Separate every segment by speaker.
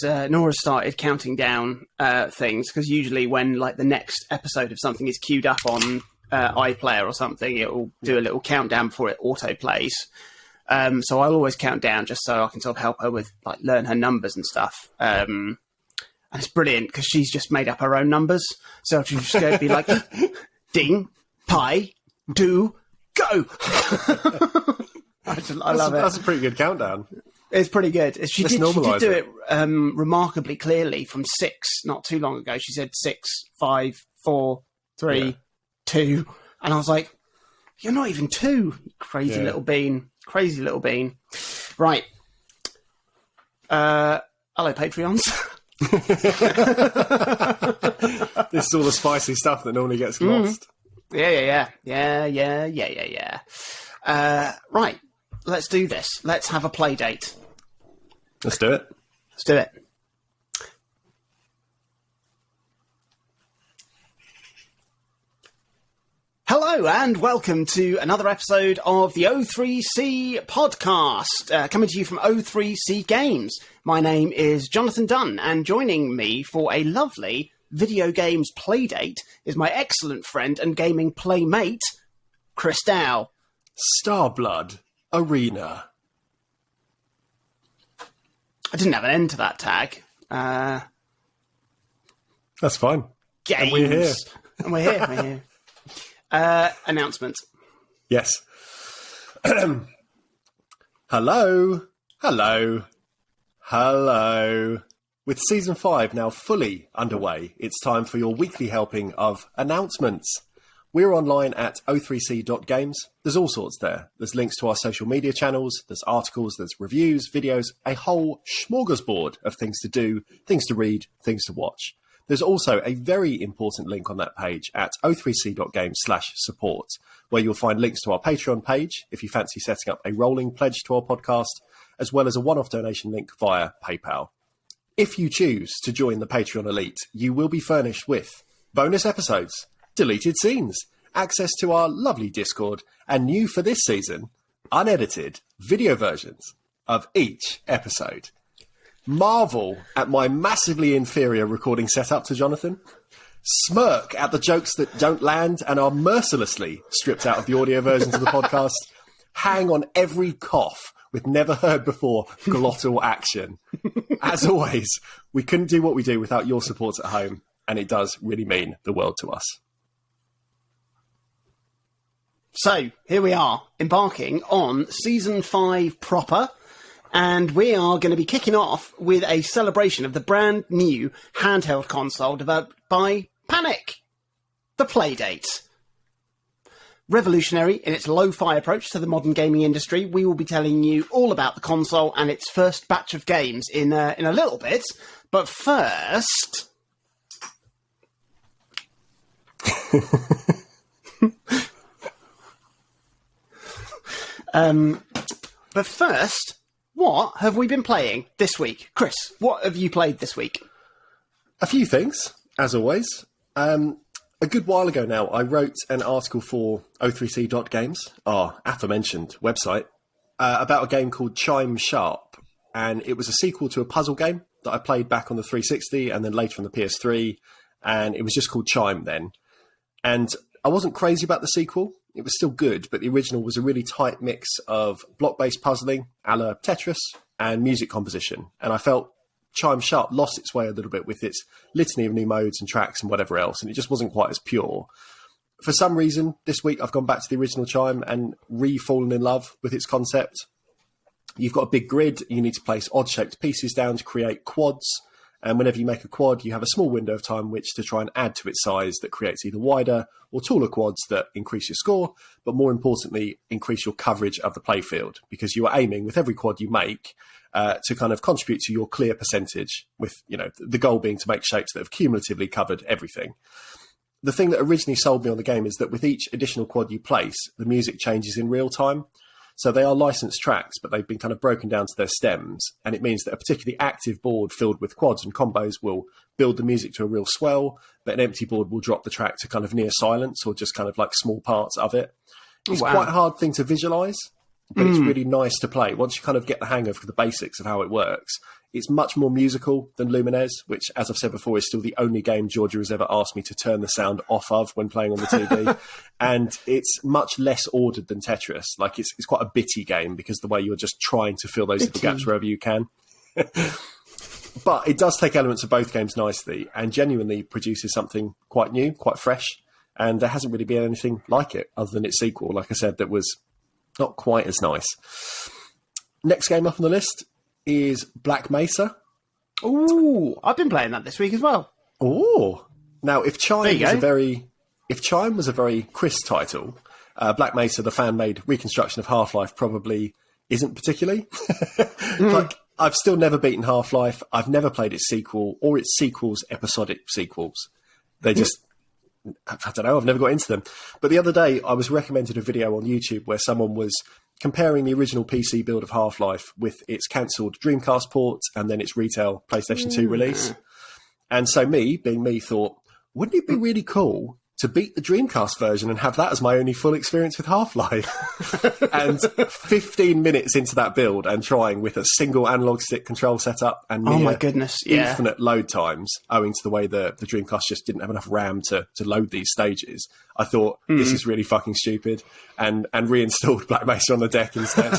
Speaker 1: Nora started counting down things, because usually when like the next episode of something is queued up on iPlayer or something, it will do a little countdown before it auto plays. So I'll always count down just so I can sort of help her with like learn her numbers and stuff. And it's brilliant because she's just made up her own numbers. So she's just going to be like, ding, pie, do, go. I love it.
Speaker 2: That's a pretty good countdown.
Speaker 1: It's pretty good. She did do it remarkably clearly from 6 not too long ago. She said 6, 5, 4, 3, 2. And I was like, you're not even 2, crazy little bean. Crazy little bean. Right. Hello, Patreons.
Speaker 2: This is all the spicy stuff that normally gets lost.
Speaker 1: Yeah. Right. Let's do this. Let's have a play date.
Speaker 2: Let's do it.
Speaker 1: Let's do it. Hello and welcome to another episode of the O3C podcast, coming to you from O3C Games. My name is Jonathan Dunn, and joining me for a lovely video games playdate is my excellent friend and gaming playmate, Chris Dow.
Speaker 2: Starblood Arena.
Speaker 1: I didn't have an end to that tag.
Speaker 2: That's fine.
Speaker 1: Games.
Speaker 2: And we're here.
Speaker 1: We're here. Announcement.
Speaker 2: Yes. Hello. With Season 5 now fully underway, it's time for your weekly helping of announcements. We're online at o3c.games. There's all sorts there. There's links to our social media channels, there's articles, there's reviews, videos, a whole smorgasbord of things to do, things to read, things to watch. There's also a very important link on that page at o3c.games/support, where you'll find links to our Patreon page if you fancy setting up a rolling pledge to our podcast, as well as a one-off donation link via PayPal. If you choose to join the Patreon Elite, you will be furnished with bonus episodes, deleted scenes, access to our lovely Discord, and new for this season, unedited video versions of each episode. Marvel at my massively inferior recording setup to Jonathan. Smirk at the jokes that don't land and are mercilessly stripped out of the audio versions of the podcast. Hang on every cough with never heard before glottal action. As always, we couldn't do what we do without your support at home, and it does really mean the world to us.
Speaker 1: So, here we are, embarking on Season 5 proper. And we are going to be kicking off with a celebration of the brand new handheld console developed by Panic, the Playdate. Revolutionary in its lo-fi approach to the modern gaming industry, we will be telling you all about the console and its first batch of games in a little bit. But first... what have we been playing this week? Chris, what have you played this week?
Speaker 2: A few things, as always. A good while ago now, I wrote an article for O3C.games, our aforementioned website, about a game called Chime Sharp. And it was a sequel to a puzzle game that I played back on the 360 and then later on the PS3. And it was just called Chime then. And I wasn't crazy about the sequel. It was still good, but the original was a really tight mix of block-based puzzling, a la Tetris, and music composition. And I felt Chime Sharp lost its way a little bit with its litany of new modes and tracks and whatever else, and it just wasn't quite as pure. For some reason, this week I've gone back to the original Chime and re-fallen in love with its concept. You've got a big grid, you need to place odd-shaped pieces down to create quads, and whenever you make a quad, you have a small window of time which to try and add to its size that creates either wider or taller quads that increase your score, but more importantly, increase your coverage of the playfield, because you are aiming with every quad you make to kind of contribute to your clear percentage, with the goal being to make shapes that have cumulatively covered everything. The thing that originally sold me on the game is that with each additional quad you place, the music changes in real time. So they are licensed tracks, but they've been kind of broken down to their stems. And it means that a particularly active board filled with quads and combos will build the music to a real swell, but an empty board will drop the track to kind of near silence or just kind of like small parts of it. It's quite a hard thing to visualize, but it's really nice to play. Once you kind of get the hang of the basics of how it works, It's much more musical than Lumines, which, as I've said before, is still the only game Georgia has ever asked me to turn the sound off of when playing on the TV. And it's much less ordered than Tetris. Like, it's quite a bitty game because the way you're just trying to fill those little gaps wherever you can. But it does take elements of both games nicely and genuinely produces something quite new, quite fresh. And there hasn't really been anything like it other than its sequel, like I said, that was not quite as nice. Next game up on the list is Black Mesa.
Speaker 1: Ooh, I've been playing that this week as well.
Speaker 2: Oh, now if Chime was a very Chris title, Black Mesa, the fan-made reconstruction of Half-Life, probably isn't particularly. Like, I've still never beaten Half-Life. I've never played its sequel or its sequels, episodic sequels. They just, I don't know, I've never got into them. But the other day, I was recommended a video on YouTube where someone was comparing the original PC build of Half-Life with its cancelled Dreamcast port and then its retail PlayStation 2 release. And so me, being me, thought, wouldn't it be really cool to beat the Dreamcast version and have that as my only full experience with Half-Life? And 15 minutes into that build and trying with a single analog stick control setup and
Speaker 1: oh my goodness, yeah,
Speaker 2: infinite load times owing to the way the Dreamcast just didn't have enough RAM to load these stages, I thought, this is really fucking stupid, and reinstalled Black Mesa on the deck instead.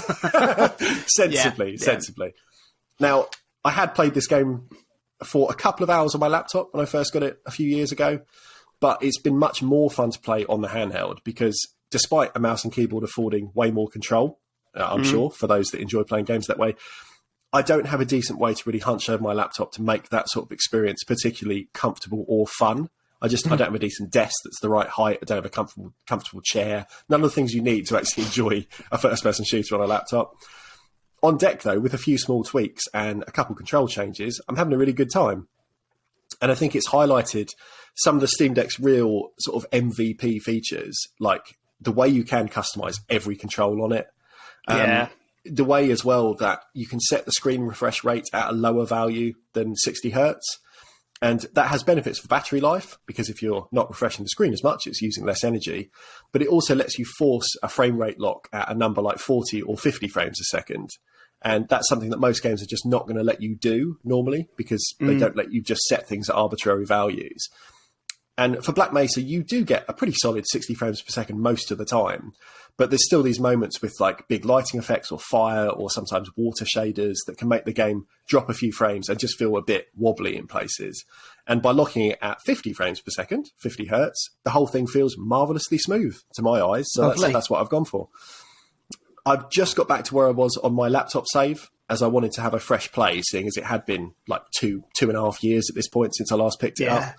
Speaker 2: Sensibly. Now, I had played this game for a couple of hours on my laptop when I first got it a few years ago, but it's been much more fun to play on the handheld because despite a mouse and keyboard affording way more control, I'm sure, for those that enjoy playing games that way, I don't have a decent way to really hunch over my laptop to make that sort of experience particularly comfortable or fun. I don't have a decent desk that's the right height. I don't have a comfortable chair. None of the things you need to actually enjoy a first-person shooter on a laptop. On deck, though, with a few small tweaks and a couple control changes, I'm having a really good time. And I think it's highlighted some of the Steam Deck's real sort of MVP features, like the way you can customize every control on it. The way as well that you can set the screen refresh rate at a lower value than 60 hertz. And that has benefits for battery life, because if you're not refreshing the screen as much, it's using less energy. But it also lets you force a frame rate lock at a number like 40 or 50 frames a second. And that's something that most games are just not going to let you do normally, because they don't let you just set things at arbitrary values. And for Black Mesa, you do get a pretty solid 60 frames per second most of the time. But there's still these moments with like big lighting effects or fire or sometimes water shaders that can make the game drop a few frames and just feel a bit wobbly in places. And by locking it at 50 frames per second, 50 hertz, the whole thing feels marvellously smooth to my eyes. So that's what I've gone for. I've just got back to where I was on my laptop save, as I wanted to have a fresh play, seeing as it had been like two and a half years at this point since I last picked it up.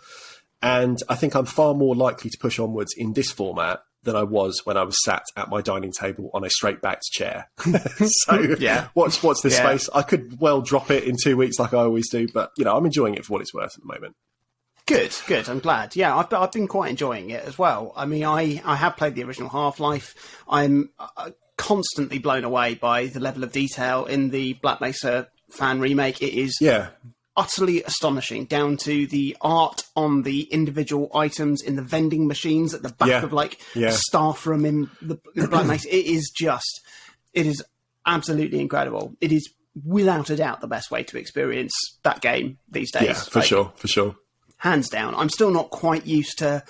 Speaker 2: And I think I'm far more likely to push onwards in this format than I was when I was sat at my dining table on a straight-backed chair. So watch this space. I could well drop it in 2 weeks like I always do, but I'm enjoying it for what it's worth at the moment.
Speaker 1: Good. I'm glad. Yeah, I've been quite enjoying it as well. I mean, I have played the original Half-Life. I'm constantly blown away by the level of detail in the Black Mesa fan remake. It is utterly astonishing, down to the art on the individual items in the vending machines at the back of staff room in the Black Mesa. It is absolutely incredible. It is without a doubt the best way to experience that game these days.
Speaker 2: Yeah, for sure.
Speaker 1: Hands down. I'm still not quite used to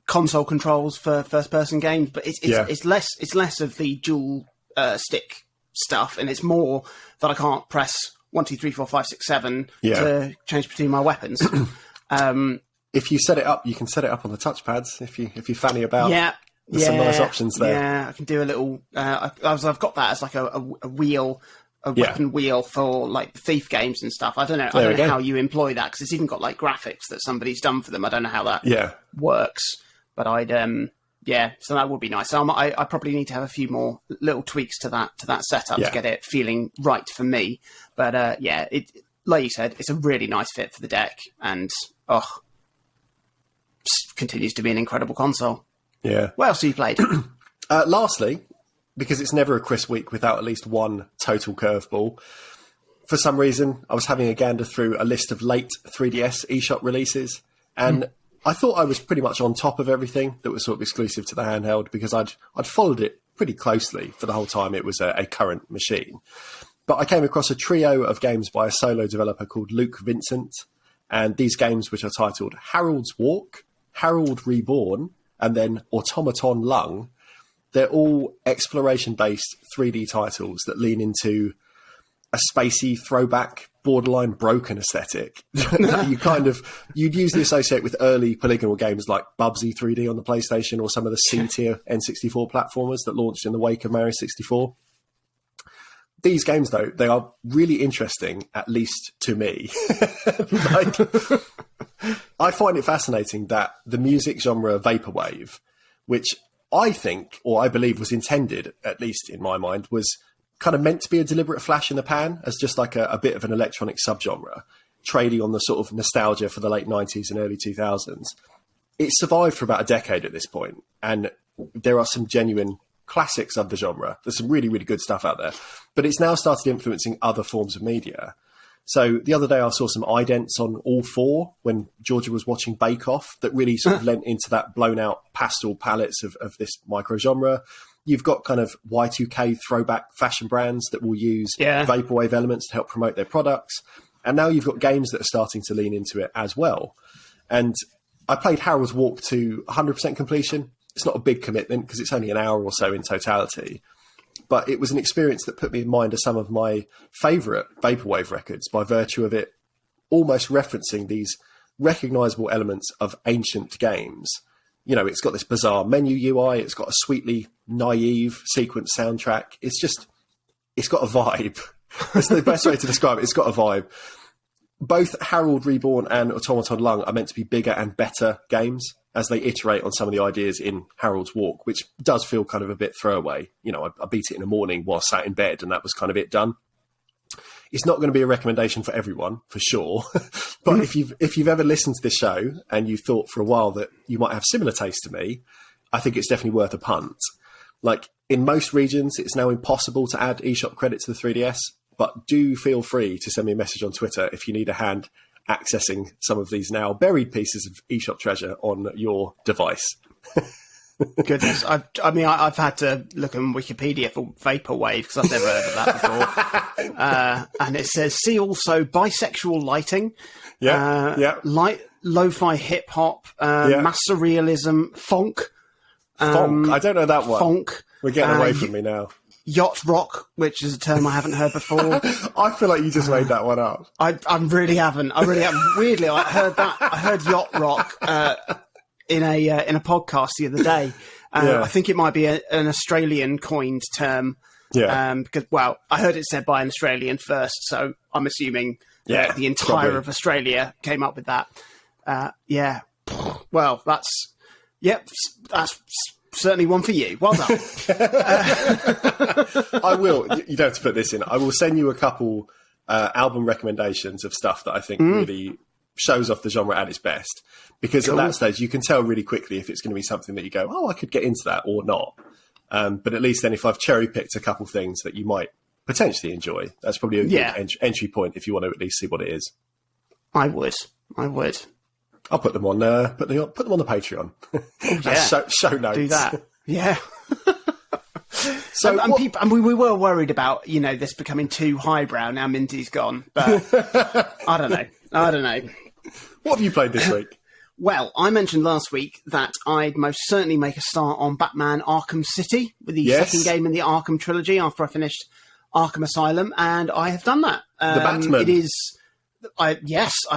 Speaker 1: console controls for first-person games, but it's less of the dual stick stuff, and it's more that I can't press 1, 2, 3, 4, 5, 6, 7 to change between my weapons.
Speaker 2: If you set it up, you can set it up on the touchpads. If you fanny about, there's some nice options there. Yeah,
Speaker 1: I can do a little. I've got that as like a wheel. A weapon wheel for like Thief games and stuff. I don't know how you employ that, because it's even got like graphics that somebody's done for them. I don't know how that works, but so that would be nice. So I probably need to have a few more little tweaks to that setup to get it feeling right for me. But it, like you said, it's a really nice fit for the deck, and continues to be an incredible console. Yeah. What else have you played?
Speaker 2: Lastly, because it's never a Chris week without at least one total curveball, for some reason, I was having a gander through a list of late 3DS eShop releases, and I thought I was pretty much on top of everything that was sort of exclusive to the handheld, because I'd followed it pretty closely for the whole time it was a current machine. But I came across a trio of games by a solo developer called Luke Vincent, and these games, which are titled Harold's Walk, Harold Reborn, and then Automaton Lung, they're all exploration-based 3D titles that lean into a spacey throwback, borderline broken aesthetic. You'd usually associate with early polygonal games like Bubsy 3D on the PlayStation or some of the C-tier N64 platformers that launched in the wake of Mario 64. These games, though, they are really interesting, at least to me. I find it fascinating that the music genre vaporwave, which I think, or I believe was intended, at least in my mind, was kind of meant to be a deliberate flash in the pan as just like a bit of an electronic subgenre, trading on the sort of nostalgia for the late 90s and early 2000s. It survived for about a decade at this point, and there are some genuine classics of the genre. There's some really, really good stuff out there, but it's now started influencing other forms of media. So the other day I saw some idents on All 4 when Georgia was watching Bake Off that really sort of lent into that blown out pastel palettes of this micro genre. You've got kind of Y2K throwback fashion brands that will use vaporwave elements to help promote their products. And now you've got games that are starting to lean into it as well. And I played Harold's Walk to 100% completion. It's not a big commitment because it's only an hour or so in totality. But it was an experience that put me in mind of some of my favourite vaporwave records by virtue of it almost referencing these recognisable elements of ancient games. You know, it's got this bizarre menu UI. It's got a sweetly naive sequence soundtrack. It's got a vibe. That's the best way to describe it. It's got a vibe. Both Harold Reborn and Automaton Lung are meant to be bigger and better games as they iterate on some of the ideas in Harold's Walk, which does feel kind of a bit throwaway. You know, I beat it in the morning while sat in bed and that was kind of it done. It's not going to be a recommendation for everyone, for sure. But if you've ever listened to this show and you thought for a while that you might have similar taste to me, I think it's definitely worth a punt. Like, in most regions, it's now impossible to add eShop credit to the 3DS, but do feel free to send me a message on Twitter if you need a hand accessing some of these now buried pieces of eShop treasure on your device.
Speaker 1: Goodness, I've had to look on Wikipedia for vaporwave because I've never heard of that before. And it says, see also bisexual lighting, lo-fi hip hop, mass surrealism, funk.
Speaker 2: I don't know that one.
Speaker 1: Funk.
Speaker 2: We're getting away from me now.
Speaker 1: Yacht rock, which is a term I haven't heard before.
Speaker 2: I feel like you just made that one up.
Speaker 1: I really haven't. Weirdly, I heard yacht rock in a podcast the other day. I think it might be an Australian coined term. Because, well, I heard it said by an Australian first, so I'm assuming the entire of Australia came up with that. Well, that's certainly one for you. Well done.
Speaker 2: I will. You don't have to put this in. I will send you a couple album recommendations of stuff that I think really shows off the genre at its best. Because at that stage, you can tell really quickly if it's going to be something that you go, oh, I could get into that or not. But at least then if I've cherry-picked a couple things that you might potentially enjoy, that's probably a good entry point if you want to at least see what it is.
Speaker 1: I would.
Speaker 2: I'll put them on. Put them on the Patreon. Show notes.
Speaker 1: Do that. Yeah. So and we were worried about this becoming too highbrow. Now Minty's gone, but I don't know.
Speaker 2: What have you played this week?
Speaker 1: Well, I mentioned last week that I'd most certainly make a start on Batman Arkham City with the second game in the Arkham trilogy after I finished Arkham Asylum, and I have done that.
Speaker 2: The Batman.
Speaker 1: It is. I've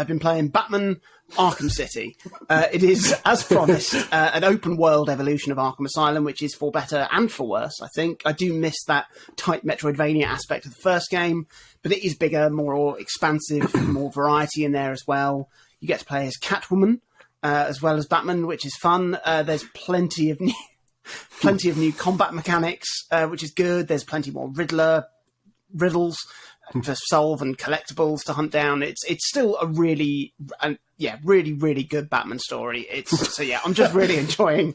Speaker 1: been playing Batman Arkham City. It is, as promised, an open world evolution of Arkham Asylum, which is for better and for worse, I think. I do miss that tight Metroidvania aspect of the first game, but it is bigger, more expansive, more variety in there as well. You get to play as Catwoman, as well as Batman, which is fun. There's plenty of new combat mechanics, which is good. There's plenty more riddles to solve and collectibles to hunt down. It's still a really good Batman story. I'm just really enjoying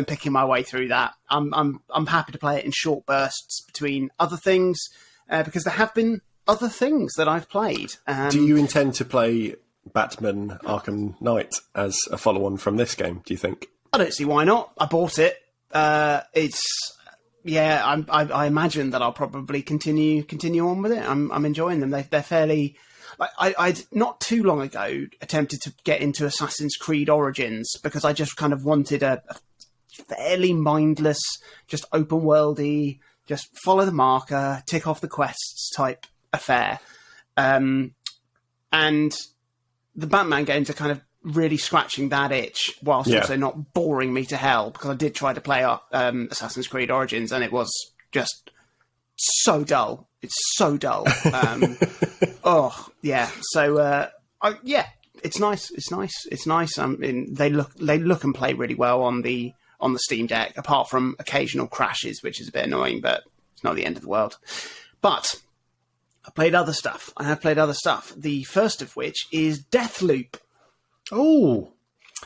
Speaker 1: picking my way through that. I'm happy to play it in short bursts between other things because there have been other things that I've played.
Speaker 2: Do you intend to play Batman Arkham Knight as a follow-on from this game, do you think?
Speaker 1: I don't see why not. I bought it. It's I imagine that I'll probably continue on with it. I'm enjoying them. They're fairly. I'd not too long ago attempted to get into Assassin's Creed Origins because I just kind of wanted a fairly mindless, just open worldy, just follow the marker, tick off the quests type affair. And the Batman games are kind of really scratching that itch whilst also not boring me to hell, because I did try to play Assassin's Creed Origins and it was just so dull. It's so dull. Oh yeah. So it's nice. It's nice. They look and play really well on the Steam Deck, apart from occasional crashes, which is a bit annoying, but it's not the end of the world. But I have played other stuff. The first of which is Deathloop.
Speaker 2: Oh,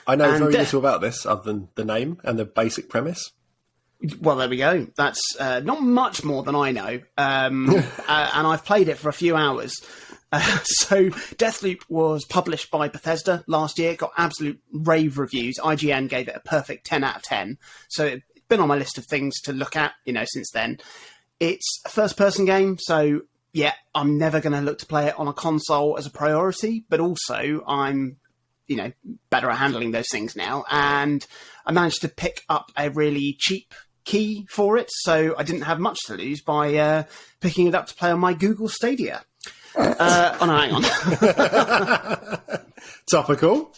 Speaker 2: I know very little about this other than the name and the basic premise.
Speaker 1: Well, there we go. That's not much more than I know. And I've played it for a few hours. So Deathloop was published by Bethesda last year. It got absolute rave reviews. IGN gave it a perfect 10 out of 10. So it's been on my list of things to look at, since then. It's a first-person game, so yeah, I'm never going to look to play it on a console as a priority, but also I'm better at handling those things now. And I managed to pick up a really cheap key for it, so I didn't have much to lose by picking it up to play on my Google Stadia. Oh, no, hang on.
Speaker 2: Topical.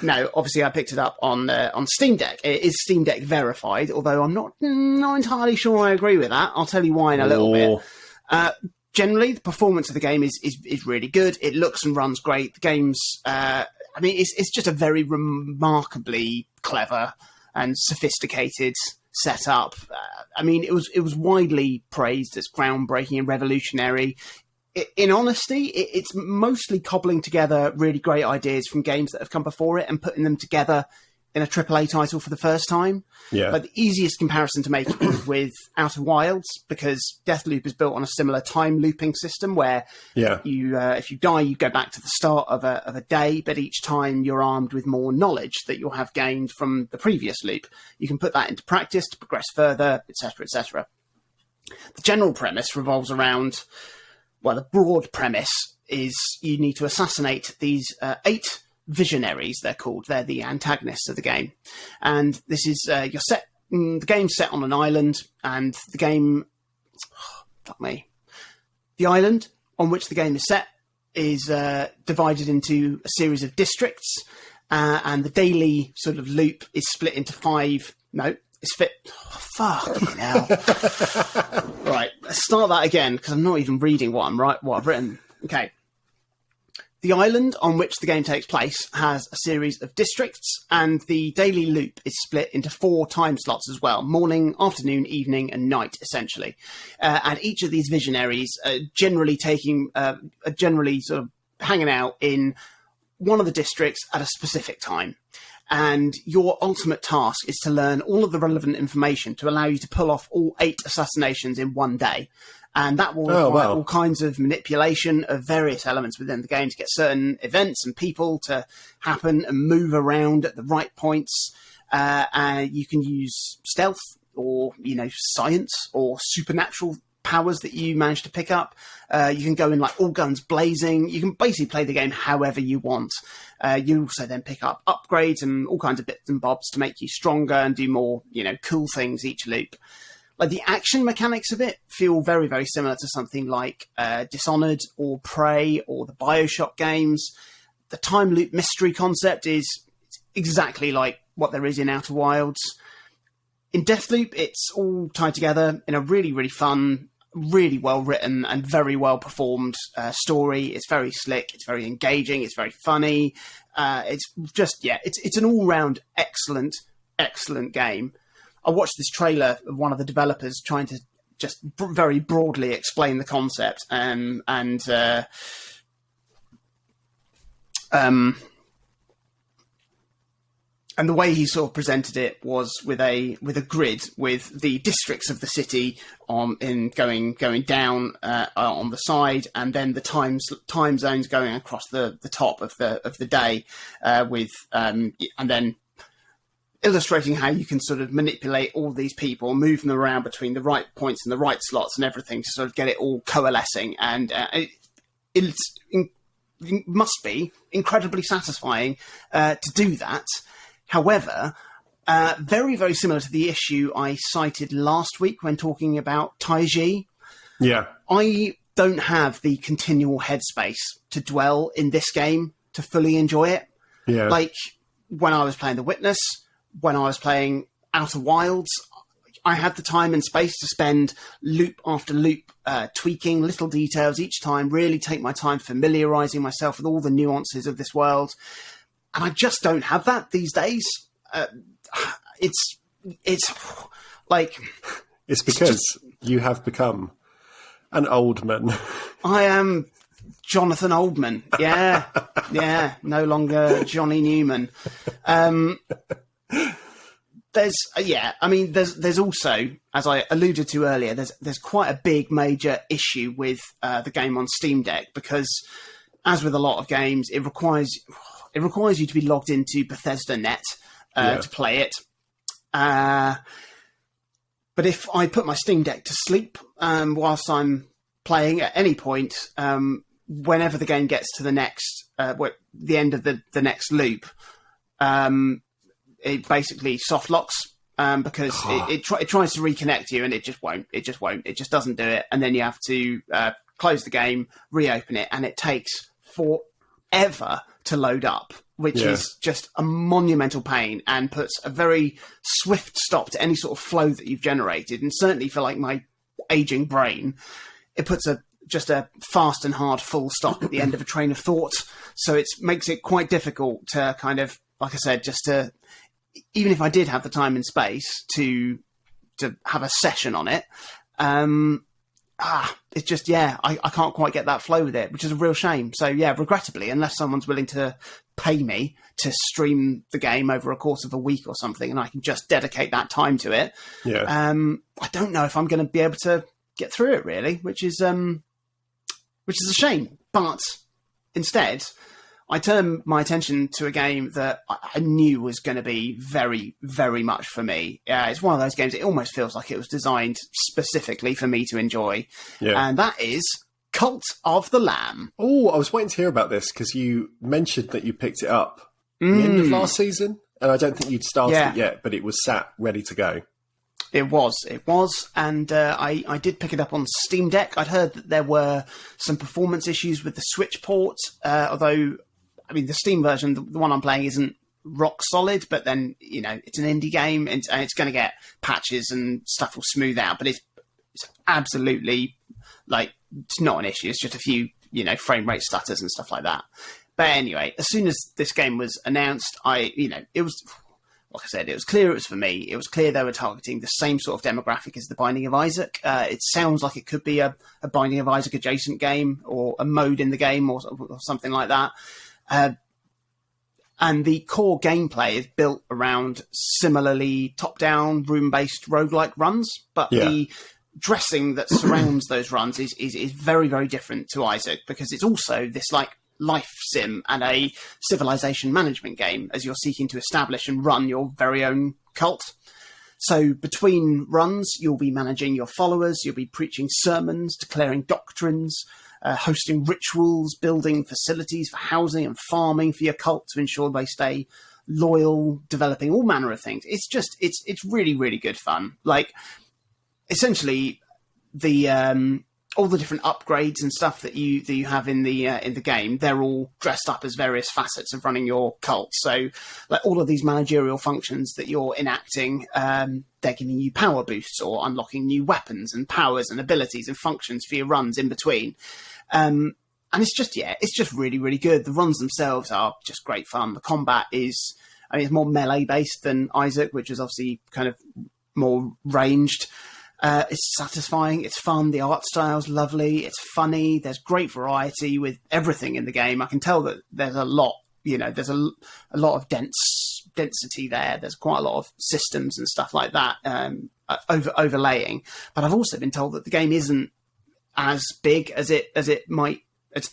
Speaker 1: No, obviously I picked it up on Steam Deck. It is Steam Deck verified, although I'm not entirely sure I agree with that. I'll tell you why in a little bit. Generally, the performance of the game is really good. It looks and runs great. The game's, it's just a very remarkably clever and sophisticated setup. It was widely praised as groundbreaking and revolutionary. In honesty, it's mostly cobbling together really great ideas from games that have come before it and putting them together in a AAA title for the first time.
Speaker 2: Yeah.
Speaker 1: But the easiest comparison to make is with Outer Wilds, because Deathloop is built on a similar time looping system where you, if you die, you go back to the start of a day, but each time you're armed with more knowledge that you'll have gained from the previous loop. You can put that into practice to progress further, etc., etc. The general premise revolves around, the broad premise is you need to assassinate these 8 visionaries, they're called. They're the antagonists of the game. And this is, the game's set on an island, and the game, the island on which the game is set is divided into a series of districts, and the daily sort of loop is split into 5, fucking hell. Right, let's start that again, because I'm not even reading what I've written. Okay. The island on which the game takes place has a series of districts, and the daily loop is split into 4 time slots as well: morning, afternoon, evening, and night, essentially. And each of these visionaries are generally sort of hanging out in one of the districts at a specific time. And your ultimate task is to learn all of the relevant information to allow you to pull off all 8 assassinations in one day. And that will require all kinds of manipulation of various elements within the game to get certain events and people to happen and move around at the right points. And you can use stealth or, science or supernatural powers that you manage to pick up. You can go in like all guns blazing. You can basically play the game however you want. You also then pick up upgrades and all kinds of bits and bobs to make you stronger and do more, cool things each loop. Like the action mechanics of it feel very, very similar to something like Dishonored or Prey or the BioShock games. The time loop mystery concept is exactly like what there is in Outer Wilds. In Deathloop, it's all tied together in a really, really fun, really well written and very well performed story. It's very slick. It's very engaging. It's very funny. It's an all round excellent, excellent game. I watched this trailer of one of the developers trying to just very broadly explain the concept, and the way he sort of presented it was with a grid with the districts of the city going down on the side, and then the time zones going across the top of the day and then illustrating how you can sort of manipulate all these people, move them around between the right points and the right slots and everything to sort of get it all coalescing. And it must be incredibly satisfying to do that. However, very, very similar to the issue I cited last week when talking about Taiji.
Speaker 2: Yeah.
Speaker 1: I don't have the continual headspace to dwell in this game to fully enjoy it.
Speaker 2: Yeah.
Speaker 1: Like when I was playing The Witness, when I was playing Outer Wilds, I had the time and space to spend loop after loop tweaking little details each time, really take my time familiarising myself with all the nuances of this world. And I just don't have that these days. It's like...
Speaker 2: It's because you have become an old man.
Speaker 1: I am Jonathan Oldman. Yeah. Yeah. No longer Johnny Newman. There's also, as I alluded to earlier, there's quite a big major issue with the game on Steam Deck, because as with a lot of games, it requires you to be logged into Bethesda Net to play it. But if I put my Steam Deck to sleep whilst I'm playing at any point, whenever the game gets to the next, the end of the next loop, it basically soft locks because it tries to reconnect you and it just won't. It just doesn't do it. And then you have to close the game, reopen it, and it takes forever to load up, which is just a monumental pain and puts a very swift stop to any sort of flow that you've generated. And certainly for like my aging brain, it puts just a fast and hard full stop at the end of a train of thought. So it makes it quite difficult to kind of, like I said, just to, even if I did have the time and space to have a session on it, it's just, I can't quite get that flow with it, which is a real shame. So yeah, regrettably, unless someone's willing to pay me to stream the game over a course of a week or something, and I can just dedicate that time to it, I don't know if I'm going to be able to get through it really, which is a shame. But instead, I turned my attention to a game that I knew was going to be very, very much for me. It's one of those games, it almost feels like it was designed specifically for me to enjoy. Yeah. And that is Cult of the Lamb.
Speaker 2: Oh, I was waiting to hear about this because you mentioned that you picked it up at the end of last season. And I don't think you'd started it yet, but it was sat ready to go.
Speaker 1: It was. And I did pick it up on Steam Deck. I'd heard that there were some performance issues with the Switch port, although... I mean, the Steam version, the one I'm playing, isn't rock solid, but then, it's an indie game and it's going to get patches and stuff will smooth out, but it's absolutely, it's not an issue. It's just a few, frame rate stutters and stuff like that. But anyway, as soon as this game was announced, it was, like I said, it was clear it was for me. It was clear they were targeting the same sort of demographic as The Binding of Isaac. It sounds like it could be a Binding of Isaac adjacent game or a mode in the game or something like that. And the core gameplay is built around similarly top-down, room-based roguelike runs, but the dressing that surrounds those runs is very, very different to Isaac, because it's also this life sim and a civilization management game as you're seeking to establish and run your very own cult. So between runs, you'll be managing your followers, you'll be preaching sermons, declaring doctrines, hosting rituals, building facilities for housing and farming for your cult to ensure they stay loyal, developing all manner of things. It's really, really good fun. Essentially, all the different upgrades and stuff that you have in the game, they're all dressed up as various facets of running your cult. So, all of these managerial functions that you're enacting, they're giving you power boosts or unlocking new weapons and powers and abilities and functions for your runs in between. And it's just really, really good. The runs themselves are just great fun. The combat is, it's more melee based than Isaac, which is obviously kind of more ranged. It's satisfying. It's fun. The art style's lovely. It's funny. There's great variety with everything in the game. I can tell that there's a lot, there's a lot of density there. There's quite a lot of systems and stuff like that overlaying. But I've also been told that the game isn't as big as it might as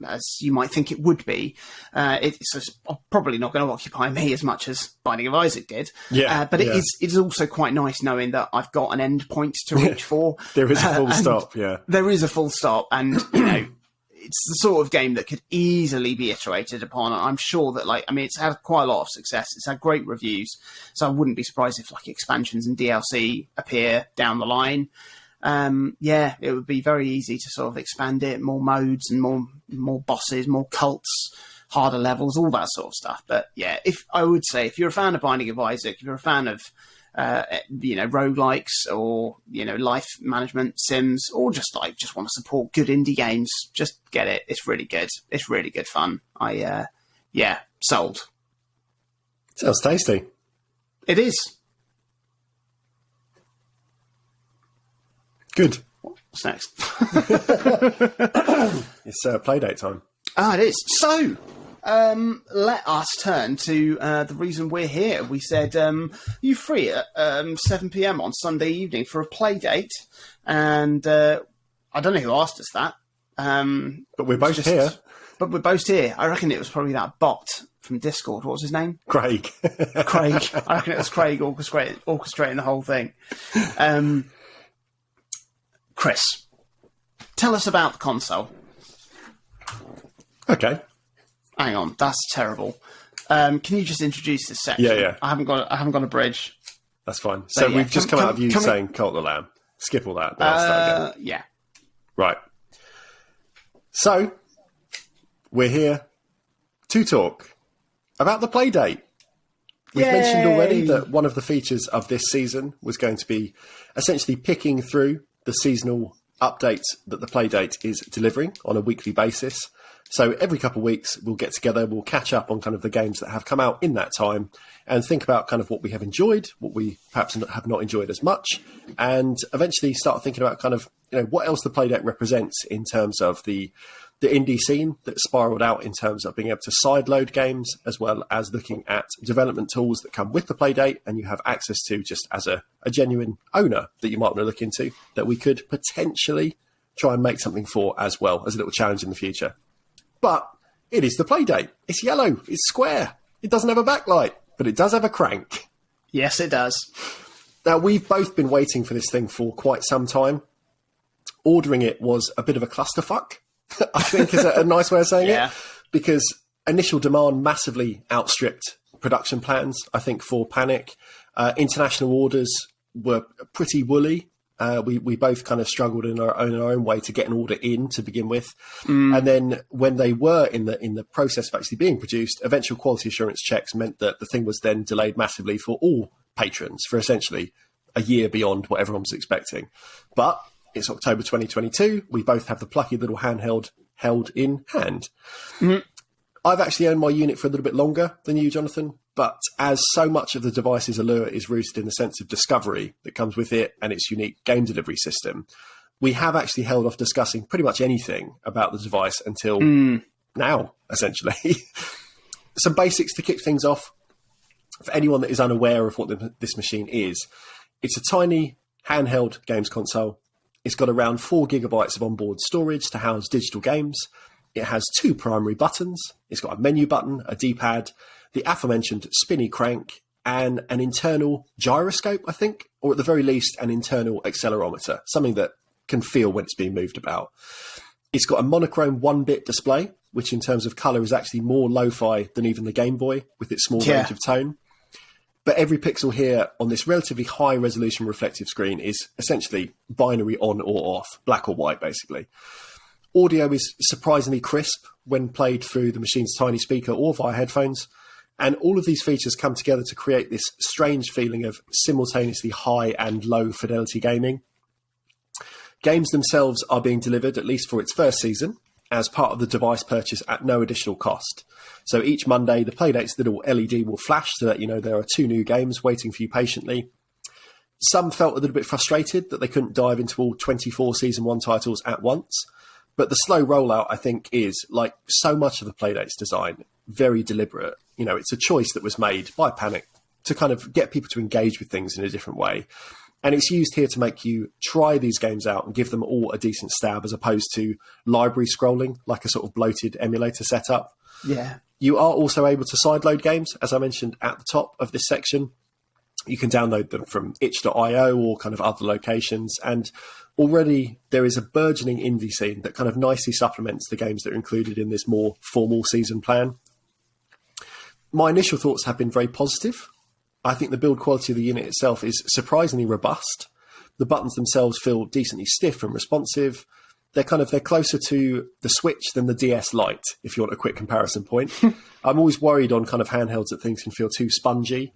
Speaker 1: as you might think it would be. It's probably not going to occupy me as much as Binding of Isaac did. But it is also quite nice knowing that I've got an end point to reach for.
Speaker 2: There is a full stop. Yeah,
Speaker 1: there is a full stop, and it's the sort of game that could easily be iterated upon. I'm sure that, it's had quite a lot of success. It's had great reviews, so I wouldn't be surprised if expansions and DLC appear down the line. It would be very easy to sort of expand it, more modes and more bosses, more cults, harder levels, all that sort of stuff. But yeah, if you're a fan of Binding of Isaac, if you're a fan of roguelikes or life management sims, or just want to support good indie games, just get it. It's really good. It's really good fun. Sold.
Speaker 2: Sounds tasty.
Speaker 1: It is.
Speaker 2: Good.
Speaker 1: What's next?
Speaker 2: It's Playdate time.
Speaker 1: It is. So, let us turn to the reason we're here. We said, you free at 7 p.m. on Sunday evening for a Playdate? And I don't know who asked us that.
Speaker 2: But we're both here.
Speaker 1: But we're both here. I reckon it was probably that bot from Discord. What was his name?
Speaker 2: Craig.
Speaker 1: Craig. I reckon it was Craig orchestrating the whole thing. Chris, tell us about the console.
Speaker 2: Okay.
Speaker 1: Hang on, that's terrible. Can you just introduce this section?
Speaker 2: Yeah.
Speaker 1: I haven't got a bridge.
Speaker 2: That's fine. So we've just come out of you saying Cult of the Lamb. Skip all that. Then I'll start again.
Speaker 1: Yeah.
Speaker 2: Right. So we're here to talk about the Playdate. We've mentioned already that one of the features of this season was going to be essentially picking through the seasonal updates that the Playdate is delivering on a weekly basis. So every couple of weeks, we'll get together, we'll catch up on kind of the games that have come out in that time and think about kind of what we have enjoyed, what we perhaps have not enjoyed as much, and eventually start thinking about kind of, what else the Playdate represents in terms of the indie scene that spiraled out in terms of being able to sideload games, as well as looking at development tools that come with the Playdate and you have access to just as a genuine owner that you might want to look into, that we could potentially try and make something for as well as a little challenge in the future. But it is the Playdate. It's yellow. It's square. It doesn't have a backlight, but it does have a crank.
Speaker 1: Yes, it does.
Speaker 2: Now, we've both been waiting for this thing for quite some time. Ordering it was a bit of a clusterfuck, I think is a nice way of saying it, because initial demand massively outstripped production plans, I think, for Panic. International orders were pretty woolly. We both kind of struggled in our own way to get an order in to begin with. And then when they were in the process of actually being produced, eventual quality assurance checks meant that the thing was then delayed massively for all patrons for essentially a year beyond what everyone was expecting. But it's October 2022. We both have the plucky little handheld held in hand. I've actually owned my unit for a little bit longer than you, Jonathan, but as so much of the device's allure is rooted in the sense of discovery that comes with it and its unique game delivery system, we have actually held off discussing pretty much anything about the device until now, essentially. Some basics to kick things off. For anyone that is unaware of what this machine is, it's a tiny handheld games console. It's got around 4 gigabytes of onboard storage to house digital games. It has 2 primary buttons. It's got a menu button, a D-pad, the aforementioned spinny crank, and an internal gyroscope, I think, or at the very least, an internal accelerometer, something that can feel when it's being moved about. It's got a monochrome 1-bit display, which in terms of colour is actually more lo-fi than even the Game Boy with its small range of tone. But every pixel here on this relatively high resolution reflective screen is essentially binary on or off, black or white, basically. Audio is surprisingly crisp when played through the machine's tiny speaker or via headphones. And all of these features come together to create this strange feeling of simultaneously high and low fidelity gaming. Games themselves are being delivered, at least for its first season, as part of the device purchase at no additional cost. So each Monday, the Playdate's little LED will flash to let you know there are 2 new games waiting for you patiently. Some felt a little bit frustrated that they couldn't dive into all 24 Season 1 titles at once. But the slow rollout, I think, is, like so much of the Playdate's design, very deliberate. It's a choice that was made by Panic to kind of get people to engage with things in a different way. And it's used here to make you try these games out and give them all a decent stab, as opposed to library scrolling, like a sort of bloated emulator setup.
Speaker 1: Yeah.
Speaker 2: You are also able to sideload games, as I mentioned at the top of this section. You can download them from itch.io or kind of other locations. And already there is a burgeoning indie scene that kind of nicely supplements the games that are included in this more formal season plan. My initial thoughts have been very positive. I think the build quality of the unit itself is surprisingly robust. The buttons themselves feel decently stiff and responsive. They're closer to the Switch than the DS Lite, if you want a quick comparison point. I'm always worried on kind of handhelds that things can feel too spongy.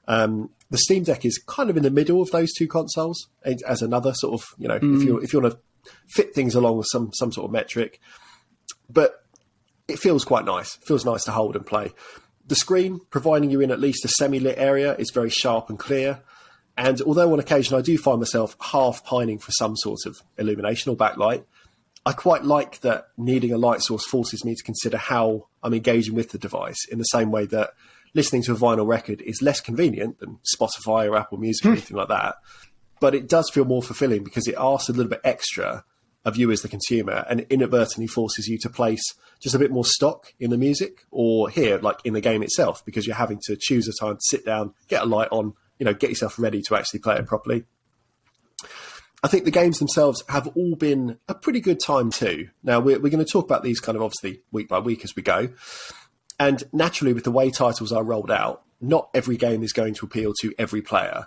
Speaker 2: The Steam Deck is kind of in the middle of those two consoles as another sort of, if you want to fit things along with some sort of metric. But it feels quite nice. It feels nice to hold and play. The screen, providing you're in at least a semi-lit area, is very sharp and clear. And although on occasion I do find myself half pining for some sort of illumination or backlight, I quite like that needing a light source forces me to consider how I'm engaging with the device, in the same way that listening to a vinyl record is less convenient than Spotify or Apple Music or anything like that. But it does feel more fulfilling because it asks a little bit extra of you as the consumer and inadvertently forces you to place just a bit more stock in the music, or here, like in the game itself, because you're having to choose a time to sit down, get a light on, get yourself ready to actually play it properly. I think the games themselves have all been a pretty good time too. Now, we're going to talk about these kind of obviously week by week as we go. And naturally, with the way titles are rolled out, not every game is going to appeal to every player.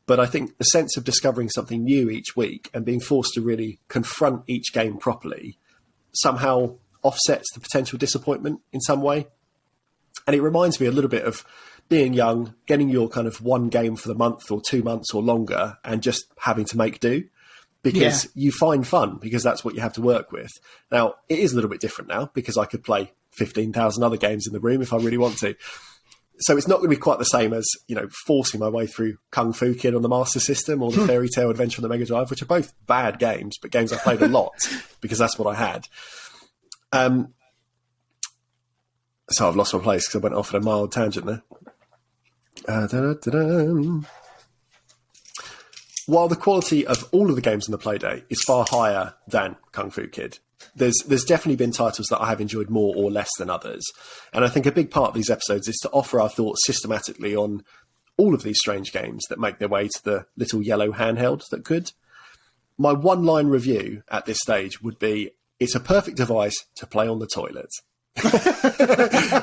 Speaker 2: But I think the sense of discovering something new each week and being forced to really confront each game properly somehow offsets the potential disappointment in some way. And it reminds me a little bit of being young, getting your kind of one game for the month or 2 months or longer and just having to make do, because you find fun, because that's what you have to work with. Now, it is a little bit different now because I could play 15,000 other games in the room if I really want to. So it's not going to be quite the same as, forcing my way through Kung Fu Kid on the Master System or the Fairy Tale Adventure on the Mega Drive, which are both bad games, but games I played a lot because that's what I had. So I've lost my place because I went off on a mild tangent there. While the quality of all of the games on the Playdate is far higher than Kung Fu Kid, there's definitely been titles that I have enjoyed more or less than others. And I think a big part of these episodes is to offer our thoughts systematically on all of these strange games that make their way to the little yellow handheld that could. My one-line review at this stage would be, it's a perfect device to play on the toilet.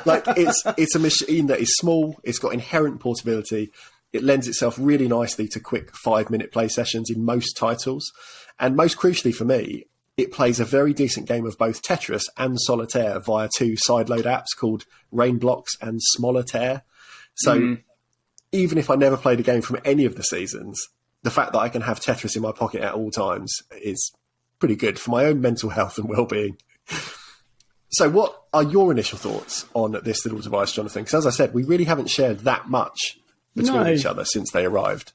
Speaker 2: Like it's a machine that is small, it's got inherent portability, it lends itself really nicely to quick 5-minute play sessions in most titles, and most crucially for me, it plays a very decent game of both Tetris and Solitaire via 2 sideload apps called Rain Blocks and Smolitaire. So even if I never played a game from any of the seasons, the fact that I can have Tetris in my pocket at all times is pretty good for my own mental health and well-being. So what are your initial thoughts on this little device, Jonathan? Because as I said, we really haven't shared that much between each other since they arrived.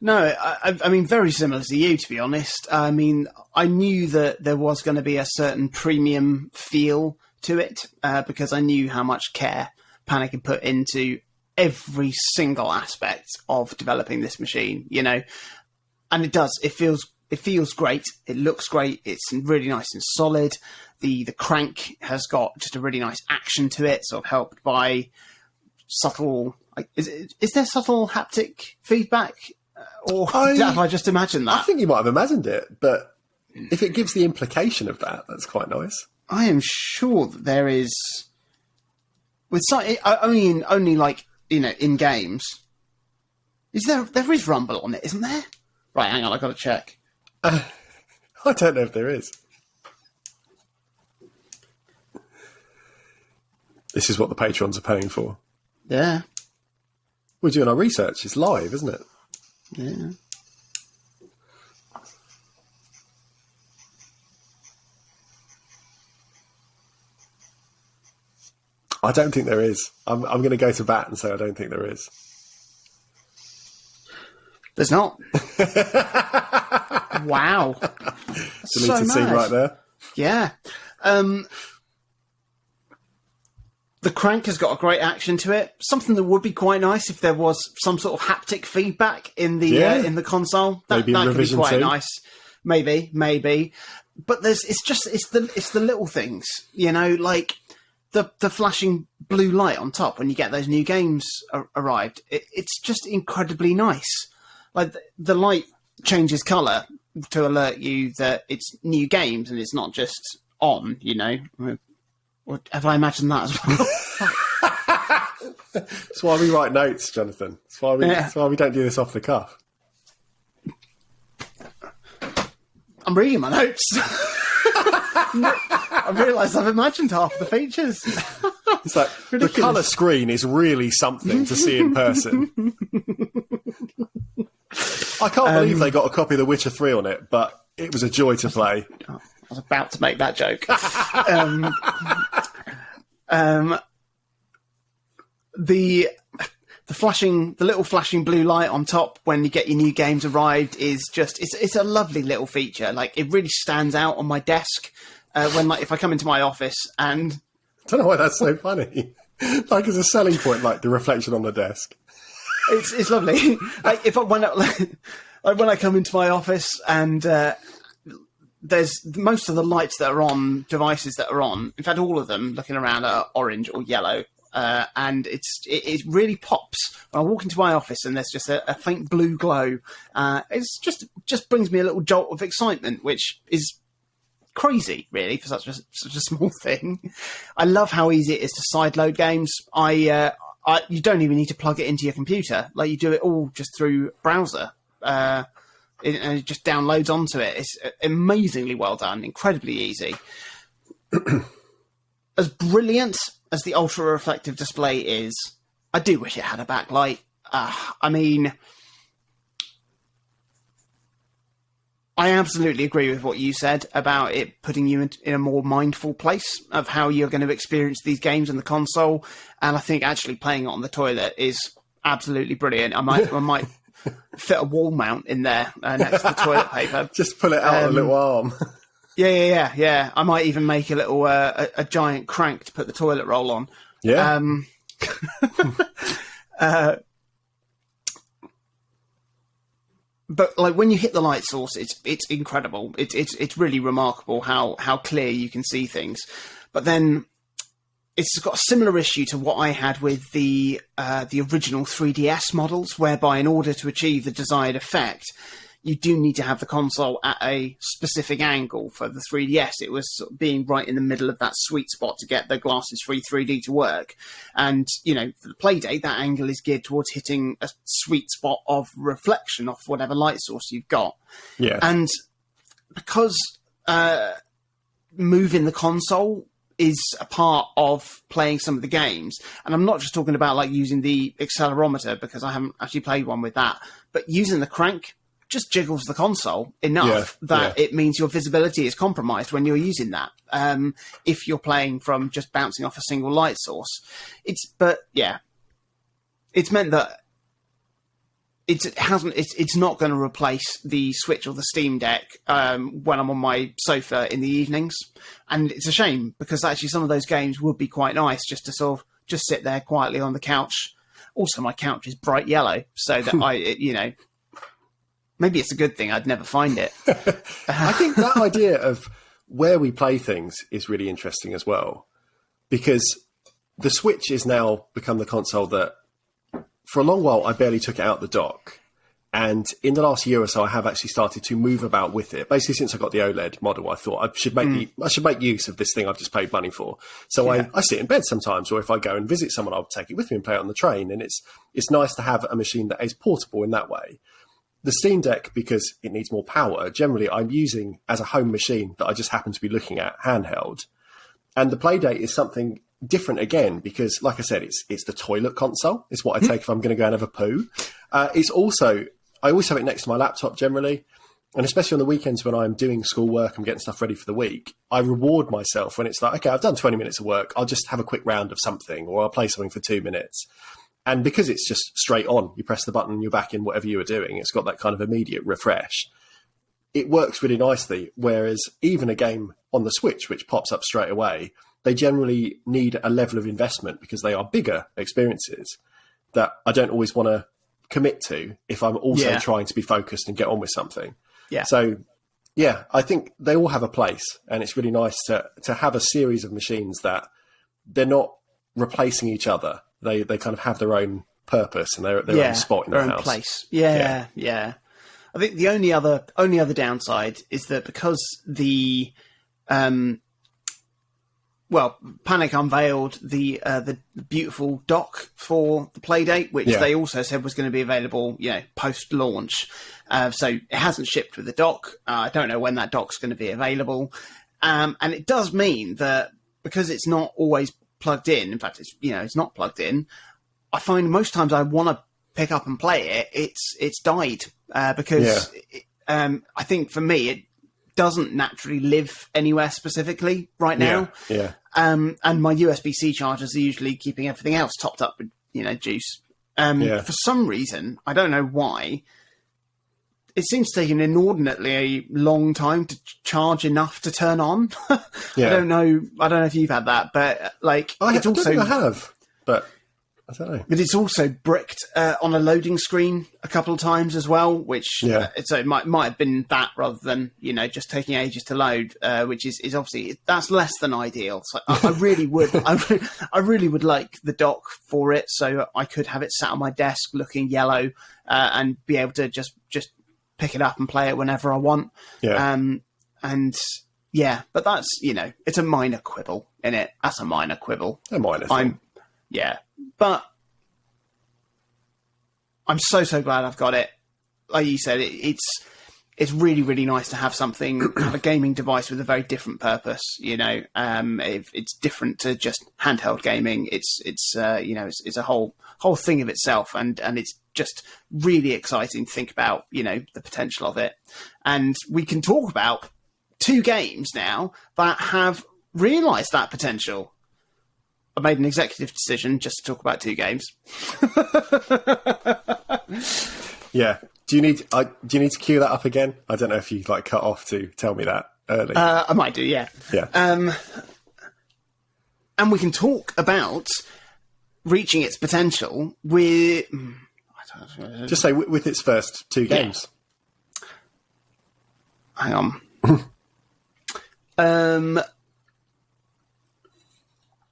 Speaker 1: No, I mean, very similar to you, to be honest. I mean, I knew that there was going to be a certain premium feel to it because I knew how much care Panic had put into every single aspect of developing this machine, and it does. It feels great. It looks great. It's really nice and solid. The crank has got just a really nice action to it, sort of helped by subtle. Is there subtle haptic feedback, or have I just imagined that?
Speaker 2: I think you might have imagined it, but if it gives the implication of that, that's quite nice.
Speaker 1: I am sure that there is, with only like in games. Is there is rumble on it, isn't there? Right, hang on, I've got to check.
Speaker 2: I don't know if there is. This is what the patrons are paying for.
Speaker 1: Yeah.
Speaker 2: We're doing our research. It's live, isn't it?
Speaker 1: Yeah.
Speaker 2: I don't think there is. I'm going to go to bat and say I don't think there is.
Speaker 1: There's not. Wow.
Speaker 2: Deleted scene right there.
Speaker 1: Yeah. The crank has got a great action to it. Something that would be quite nice if there was some sort of haptic feedback in the console. That could be quite nice. Maybe. But it's the little things, like the flashing blue light on top when you get those new games arrived. It's just incredibly nice. Like the light changes colour to alert you that it's new games and it's not just on. Or have I imagined that as well?
Speaker 2: That's why we write notes, Jonathan. That's why we don't do this off the cuff.
Speaker 1: I'm reading my notes. I realise I've imagined half the features.
Speaker 2: It's like the colour screen is really something to see in person. I can't believe they got a copy of The Witcher 3 on it, but it was a joy to play.
Speaker 1: I was about to make that joke. The little flashing blue light on top when you get your new games arrived is just it's a lovely little feature. Like it really stands out on my desk when if I come into my office and
Speaker 2: I don't know why that's so funny. Like as a selling point, like the reflection on the desk.
Speaker 1: It's lovely. Like when I come into my office and there's most of the lights that are on devices that are on. In fact, all of them looking around are orange or yellow. And it really pops when I walk into my office and there's just a faint blue glow. It's just brings me a little jolt of excitement, which is crazy, really, for such a small thing. I love how easy it is to sideload games. You don't even need to plug it into your computer. Like you do it all just through browser. And it just downloads onto it. It's amazingly well done, incredibly easy. As brilliant as the ultra reflective display is, I do wish it had a backlight. I mean, I absolutely agree with what you said about it putting you in a more mindful place of how you're going to experience these games in the console. And I think actually playing it on the toilet is absolutely brilliant. I might fit a wall mount in there next to the toilet paper.
Speaker 2: Just pull it out with a little arm.
Speaker 1: Yeah. I might even make a little a giant crank to put the toilet roll on.
Speaker 2: Yeah.
Speaker 1: But like when you hit the light source, it's incredible. It's really remarkable how clear you can see things. But then it's got a similar issue to what I had with the original 3DS models, whereby in order to achieve the desired effect, you do need to have the console at a specific angle. For the 3DS, it was sort of being right in the middle of that sweet spot to get the glasses-free 3D to work. And, for the Playdate, that angle is geared towards hitting a sweet spot of reflection off whatever light source you've got.
Speaker 2: Yeah.
Speaker 1: And because moving the console is a part of playing some of the games, and I'm not just talking about like using the accelerometer, because I haven't actually played one with that, but using the crank just jiggles the console enough that it means your visibility is compromised when you're using that. If you're playing from just bouncing off a single light source, it's meant that it's not going to replace the Switch or the Steam Deck when I'm on my sofa in the evenings, and it's a shame because actually some of those games would be quite nice just to sort of just sit there quietly on the couch. Also, my couch is bright yellow, so that maybe it's a good thing I'd never find it.
Speaker 2: I think that idea of where we play things is really interesting as well, because the Switch is now become the console that, for a long while, I barely took it out the dock. And in the last year or so, I have actually started to move about with it. Basically, since I got the OLED model, I thought I should make use of this thing I've just paid money for. So I sit in bed sometimes, or if I go and visit someone, I'll take it with me and play it on the train. And it's nice to have a machine that is portable in that way. The Steam Deck, because it needs more power, generally I'm using as a home machine that I just happen to be looking at handheld. And the Playdate is something different again, because like I said, it's the toilet console. It's what I take if I'm going to go and have a poo. It's also, I always have it next to my laptop generally. And especially on the weekends when I'm doing schoolwork, I'm getting stuff ready for the week, I reward myself when it's like, okay, I've done 20 minutes of work. I'll just have a quick round of something, or I'll play something for 2 minutes. And because it's just straight on, you press the button, you're back in whatever you were doing. It's got that kind of immediate refresh. It works really nicely. Whereas even a game on the Switch, which pops up straight away, they generally need a level of investment because they are bigger experiences that I don't always want to commit to if I'm also trying to be focused and get on with something.
Speaker 1: Yeah.
Speaker 2: So, yeah, I think they all have a place, and it's really nice to have a series of machines that they're not replacing each other. They kind of have their own purpose and their own spot in the house.
Speaker 1: Place. Yeah. I think the only other downside is that because the Panic unveiled the beautiful dock for the Playdate, which they also said was going to be available, post-launch. So it hasn't shipped with the dock. I don't know when that dock's going to be available. And it does mean that because it's not always plugged in fact, it's not plugged in, I find most times I want to pick up and play it, it's died because I think for me, it doesn't naturally live anywhere specifically right now.
Speaker 2: Yeah.
Speaker 1: And my USB-C chargers are usually keeping everything else topped up with, juice. For some reason, I don't know why, it seems to take an inordinately long time to charge enough to turn on. I don't know if you've had that, but
Speaker 2: I don't think I have, but I don't know.
Speaker 1: But it's also bricked on a loading screen a couple of times as well, which so it might have been that rather than just taking ages to load, which is obviously that's less than ideal. So I really would, I really would like the dock for it, so I could have it sat on my desk looking yellow and be able to just pick it up and play it whenever I want. But that's it's a minor quibble in it. That's a minor quibble.
Speaker 2: A minor thing.
Speaker 1: But I'm so glad I've got it. Like you said, it's really, really nice to have have a gaming device with a very different purpose. If it's different to just handheld gaming. It's a whole thing of itself, and it's just really exciting to think about the potential of it. And we can talk about 2 games now that have realised that potential. I made an executive decision just to talk about 2 games.
Speaker 2: Yeah. Do you need to cue that up again? I don't know if you cut off to tell me that early.
Speaker 1: I might do, yeah.
Speaker 2: Yeah.
Speaker 1: And we can talk about reaching its potential with...
Speaker 2: Just say with its first 2 games.
Speaker 1: Hang on.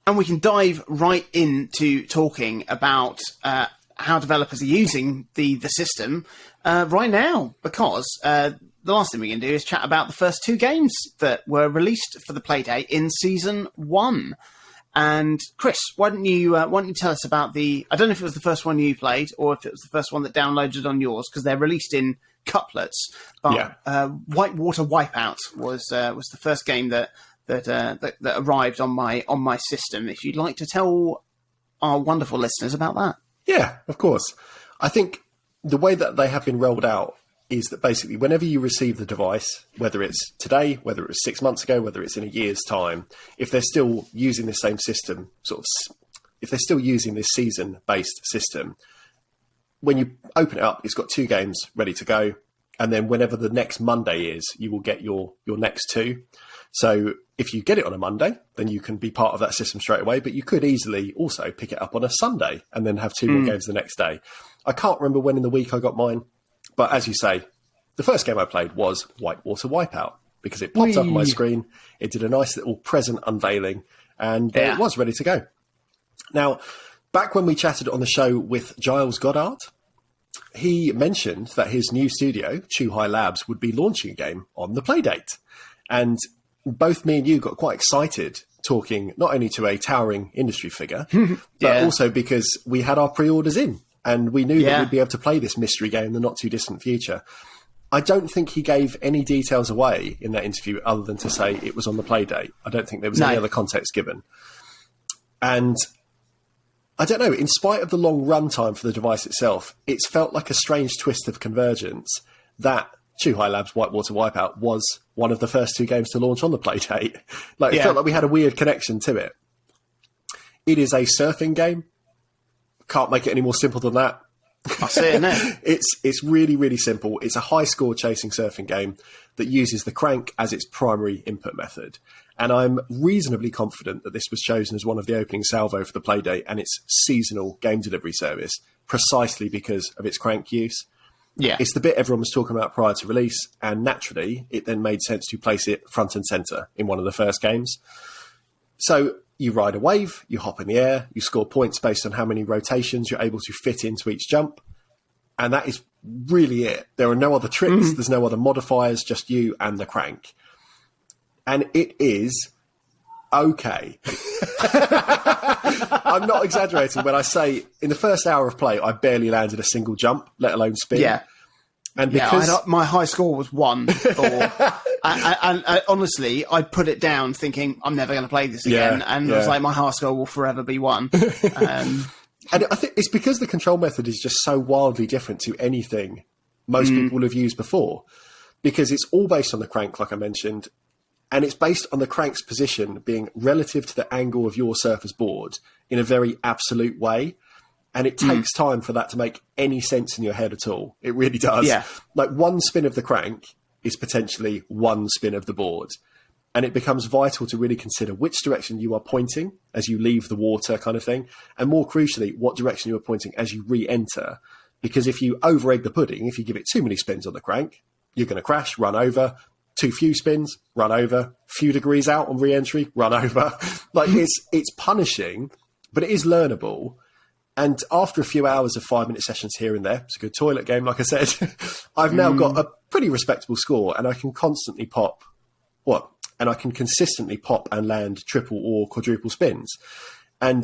Speaker 1: And we can dive right into talking about how developers are using the system right now, because the last thing we can do is chat about the first 2 games that were released for the Playdate in Season 1. And Chris, why don't you tell us about I don't know if it was the first one you played or if it was the first one that downloaded on yours, because they're released in couplets. But Whitewater Wipeout was the first game that arrived on my system. If you'd like to tell our wonderful listeners about that.
Speaker 2: Yeah, of course. I think the way that they have been rolled out is that basically whenever you receive the device, whether it's today, whether it was 6 months ago, whether it's in a year's time, if they're still using the same system, if they're still using this season-based system, when you open it up, it's got 2 games ready to go. And then whenever the next Monday is, you will get your next 2. So if you get it on a Monday, then you can be part of that system straight away. But you could easily also pick it up on a Sunday and then have 2 more games the next day. I can't remember when in the week I got mine. But as you say, the first game I played was Whitewater Wipeout because it popped up on my screen. It did a nice little present unveiling and it was ready to go. Now, back when we chatted on the show with Giles Goddard, he mentioned that his new studio, Chu Hai Labs, would be launching a game on the Playdate. And both me and you got quite excited talking not only to a towering industry figure, but also because we had our pre-orders in and we knew that we'd be able to play this mystery game in the not too distant future. I don't think he gave any details away in that interview other than to say it was on the Playdate. I don't think there was any other context given. And I don't know, in spite of the long runtime for the device itself, it's felt like a strange twist of convergence that Chu Hai Labs' Whitewater Wipeout was one of the first 2 games to launch on the Playdate. It felt like we had a weird connection to it. It is a surfing game. Can't make it any more simple than that.
Speaker 1: I see it now.
Speaker 2: It's really, really simple. It's a high score chasing surfing game that uses the crank as its primary input method. And I'm reasonably confident that this was chosen as one of the opening salvo for the Playdate and its seasonal game delivery service, precisely because of its crank use.
Speaker 1: Yeah.
Speaker 2: It's the bit everyone was talking about prior to release, and naturally, it then made sense to place it front and centre in one of the first games. So you ride a wave, you hop in the air, you score points based on how many rotations you're able to fit into each jump, and that is really it. There are no other tricks, there's no other modifiers, just you and the crank. And it is okay. I'm not exaggerating when I say in the first hour of play, I barely landed a single jump, let alone spin.
Speaker 1: Yeah.
Speaker 2: And because
Speaker 1: my high score was 1. And honestly, I put it down thinking I'm never going to play this again. And I was like, my high score will forever be 1.
Speaker 2: And I think it's because the control method is just so wildly different to anything most people will have used before. Because it's all based on the crank, like I mentioned. And it's based on the crank's position being relative to the angle of your surfer's board in a very absolute way. And it takes time for that to make any sense in your head at all. It really does.
Speaker 1: Yeah.
Speaker 2: Like one spin of the crank is potentially one spin of the board. And it becomes vital to really consider which direction you are pointing as you leave the water kind of thing. And more crucially, what direction you are pointing as you re-enter. Because if you over-egg the pudding, if you give it too many spins on the crank, you're going to crash, run over. Too few spins, run over. Few degrees out on re-entry, run over. Like it's punishing, but it is learnable. And after a few hours of 5-minute sessions here and there, it's a good toilet game, like I said, I've now got a pretty respectable score, and I can consistently pop and land triple or quadruple spins. And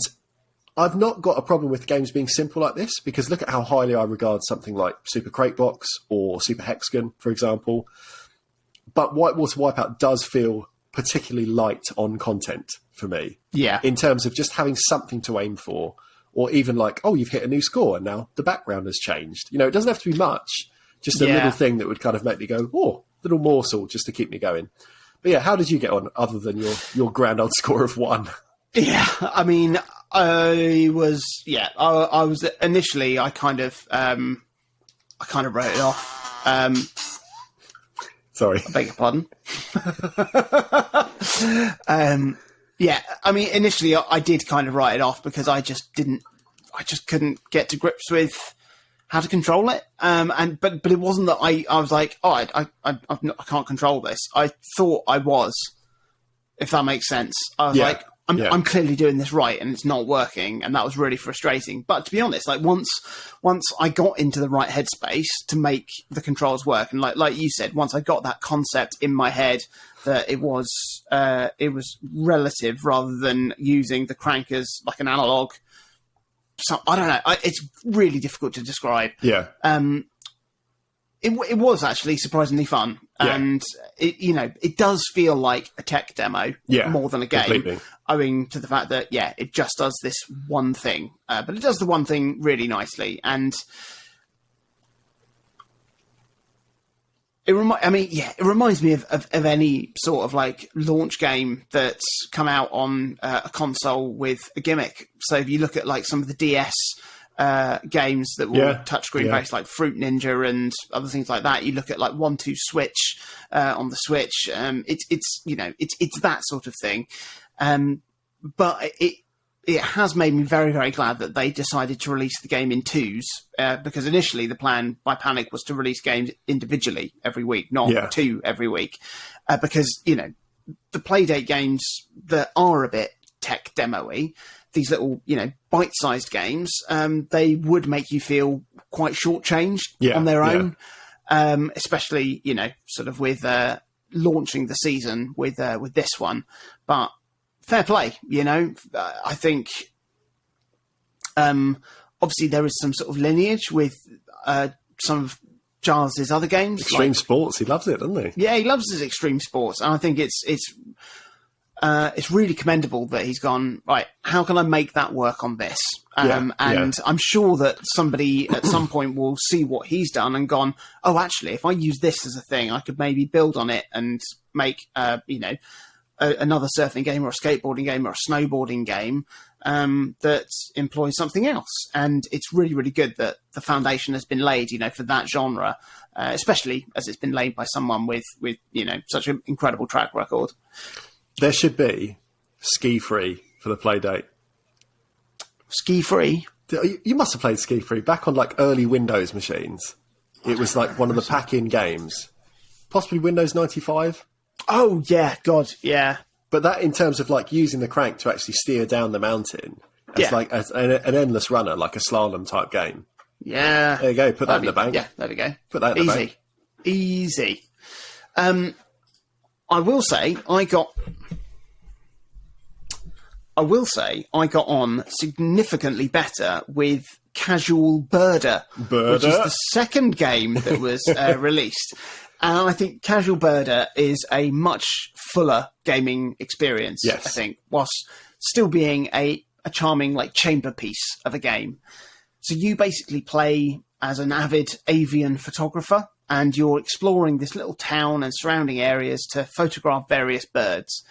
Speaker 2: I've not got a problem with games being simple like this, because look at how highly I regard something like Super Crate Box or Super Hexagon, for example. But Whitewater Wipeout does feel particularly light on content for me.
Speaker 1: Yeah.
Speaker 2: In terms of just having something to aim for, or even like, oh, you've hit a new score and now the background has changed. You know, it doesn't have to be much, just a little thing that would kind of make me go, oh, little morsel just to keep me going. But yeah, how did you get on other than your grand old score of 1?
Speaker 1: Yeah, I mean, I was initially, I kind of wrote it off.
Speaker 2: Sorry.
Speaker 1: I beg your pardon. Yeah, I mean, initially I did kind of write it off because I just couldn't get to grips with how to control it. But it wasn't that I was like, oh, I can't control this. I thought I was, if that makes sense. I was like, I'm clearly doing this right and it's not working, and that was really frustrating. But to be honest, like once I got into the right headspace to make the controls work, and like you said, once I got that concept in my head that it was relative rather than using the crank as like an analog. So I don't know. It's really difficult to describe.
Speaker 2: Yeah.
Speaker 1: It was actually surprisingly fun, and it does feel like a tech demo more than a game, completely. Owing to the fact that it just does this one thing, but it does the one thing really nicely, and it reminds me of any sort of like launch game that's come out on a console with a gimmick. So if you look at like some of the DS games that were touchscreen based, like Fruit Ninja and other things like that. You look at like 1-2 Switch on the Switch. It's that sort of thing. But it has made me very, very glad that they decided to release the game in twos, because initially the plan by Panic was to release games individually every week, not 2 every week, because the Playdate games that are a bit tech demo-y, these little, bite-sized games, they would make you feel quite shortchanged on their own, especially, sort of with launching the season with this one. But fair play, I think obviously there is some sort of lineage with some of Giles' other games.
Speaker 2: Extreme Sports, he loves it, doesn't he?
Speaker 1: Yeah, he loves his Extreme Sports, and I think it's really commendable that he's gone, right, how can I make that work on this? And I'm sure that somebody at some point will see what he's done and gone, oh, actually, if I use this as a thing, I could maybe build on it and make, another surfing game or a skateboarding game or a snowboarding game that employs something else. And it's really, really good that the foundation has been laid, for that genre, especially as it's been laid by someone with such an incredible track record.
Speaker 2: There should be Ski Free for the Playdate.
Speaker 1: Ski Free?
Speaker 2: You must have played Ski Free back on like early Windows machines. It was like one of the pack-in games. Possibly Windows 95.
Speaker 1: Oh, yeah, God, yeah.
Speaker 2: But that in terms of like using the crank to actually steer down the mountain as like as an endless runner, like a slalom type game.
Speaker 1: Yeah.
Speaker 2: There you go. Put that in the bank.
Speaker 1: Yeah, there we go.
Speaker 2: Put that in the bank.
Speaker 1: Easy. I will say I got on significantly better with Casual Birder, which is the second game that was released. And I think Casual Birder is a much fuller gaming experience,
Speaker 2: yes.
Speaker 1: I think, whilst still being a charming like chamber piece of a game. So you basically play as an avid avian photographer, and you're exploring this little town and surrounding areas to photograph various birds.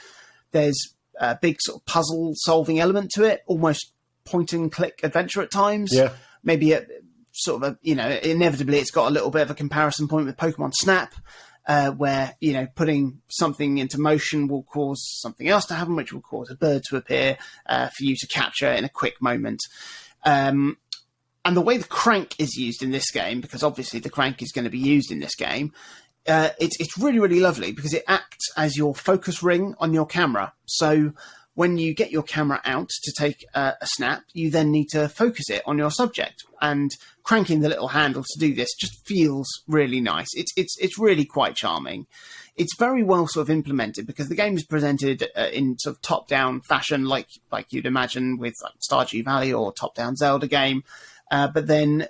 Speaker 1: There's a big sort of puzzle-solving element to it, almost point-and-click adventure at times.
Speaker 2: Yeah.
Speaker 1: Maybe inevitably it's got a little bit of a comparison point with Pokemon Snap, where, putting something into motion will cause something else to happen, which will cause a bird to appear for you to capture in a quick moment. And the way the crank is used in this game, because obviously the crank is going to be used in this game, it's really, really lovely because it acts as your focus ring on your camera. So when you get your camera out to take a snap, you then need to focus it on your subject. And cranking the little handle to do this just feels really nice. It's really quite charming. It's very well sort of implemented because the game is presented in sort of top-down fashion, like you'd imagine with like Stardew Valley or top-down Zelda game. But then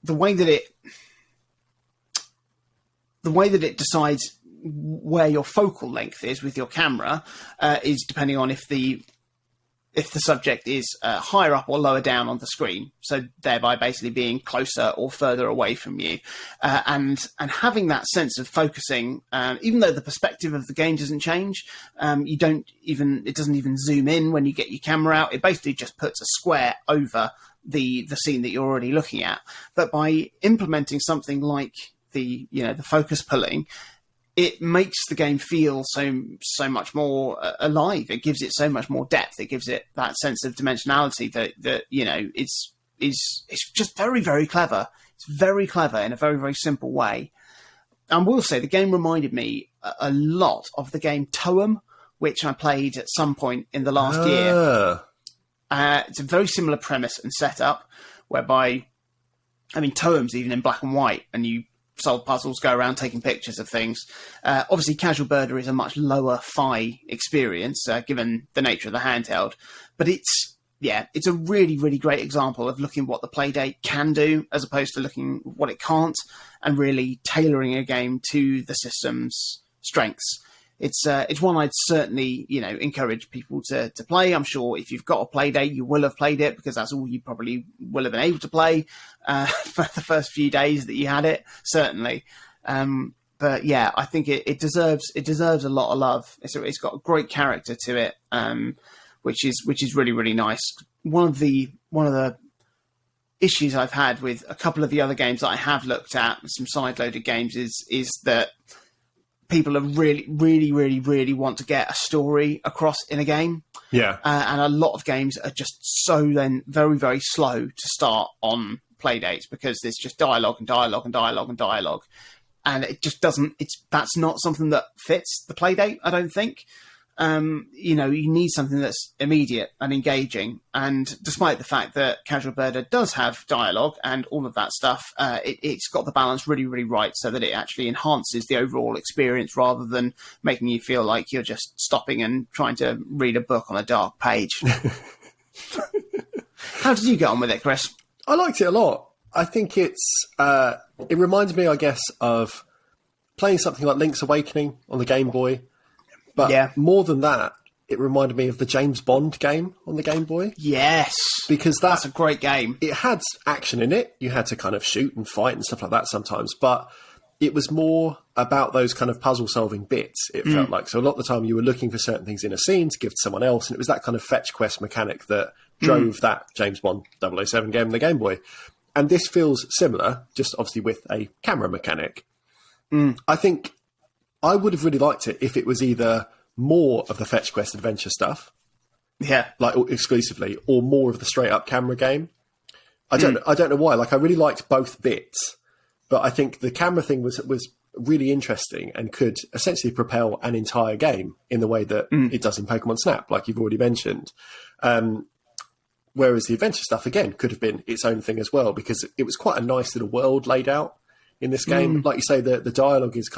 Speaker 1: the way that it decides where your focal length is with your camera is depending on if the subject is higher up or lower down on the screen, so thereby basically being closer or further away from you, and having that sense of focusing, even though the perspective of the game doesn't change, it doesn't even zoom in when you get your camera out. It basically just puts a square over the scene that you're already looking at. But by implementing something like the focus pulling, it makes the game feel so much more alive. It gives it so much more depth. It gives it that sense of dimensionality that it's just very, very clever. It's very clever in a very, very simple way. And I will say the game reminded me a lot of the game Toem, which I played at some point in the last year. It's a very similar premise and setup, whereby, Toem's even in black and white, and you solve puzzles, go around taking pictures of things. Obviously, Casual Birder is a much lower fi experience, given the nature of the handheld. But it's a really, really great example of looking what the Playdate can do, as opposed to looking what it can't, and really tailoring a game to the system's strengths. It's one I'd certainly, encourage people to play. I'm sure if you've got a Playdate, you will have played it, because that's all you probably will have been able to play for the first few days that you had it, certainly. But yeah, I think it deserves a lot of love. It's got a great character to it, which is really, really nice. One of the issues I've had with a couple of the other games that I have looked at, some side-loaded games, is that people are really want to get a story across in a game. Yeah. And a lot of games are just so then very, very slow to start on Playdates, because there's just dialogue. And it just that's not something that fits the Playdate, I don't think. You need something that's immediate and engaging. And despite the fact that Casual Birder does have dialogue and all of that stuff, it's got the balance really, really right, so that it actually enhances the overall experience rather than making you feel like you're just stopping and trying to read a book on a dark page. How did you get on with it, Chris?
Speaker 2: I liked it a lot. I think it reminds me, I guess, of playing something like Link's Awakening on the Game Boy. But more than that, it reminded me of the James Bond game on the Game Boy.
Speaker 1: Yes.
Speaker 2: Because
Speaker 1: that's a great game.
Speaker 2: It had action in it. You had to kind of shoot and fight and stuff like that sometimes. But it was more about those kind of puzzle-solving bits, it felt like. So a lot of the time you were looking for certain things in a scene to give to someone else. And it was that kind of fetch quest mechanic that drove that James Bond 007 game on the Game Boy. And this feels similar, just obviously with a camera mechanic. I think I would have really liked it if it was either more of the fetch quest adventure stuff, like exclusively, or more of the straight up camera game. I don't know why. Like, I really liked both bits, but I think the camera thing was really interesting and could essentially propel an entire game in the way that it does in Pokemon Snap, like you've already mentioned. Whereas the adventure stuff, again, could have been its own thing as well, because it was quite a nice little world laid out in this game. Like you say, the dialogue is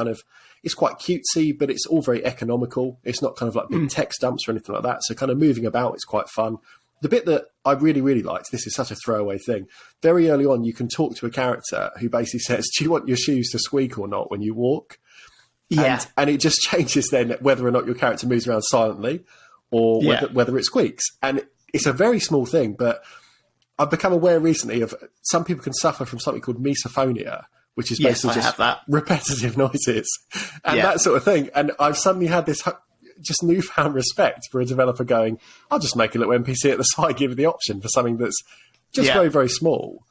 Speaker 2: it's quite cutesy, but it's all very economical. It's not kind of like big text dumps or anything like that. So kind of moving about is quite fun. The bit that I really, really liked, this is such a throwaway thing, very early on you can talk to a character who basically says, do you want your shoes to squeak or not when you walk?
Speaker 1: Yeah.
Speaker 2: And it just changes then whether or not your character moves around silently or whether it squeaks. And it's a very small thing, but I've become aware recently of some people can suffer from something called misophonia, which is basically just repetitive noises and that sort of thing. And I've suddenly had this just newfound respect for a developer going, I'll just make a little NPC at the side, give it the option for something that's just very, very small,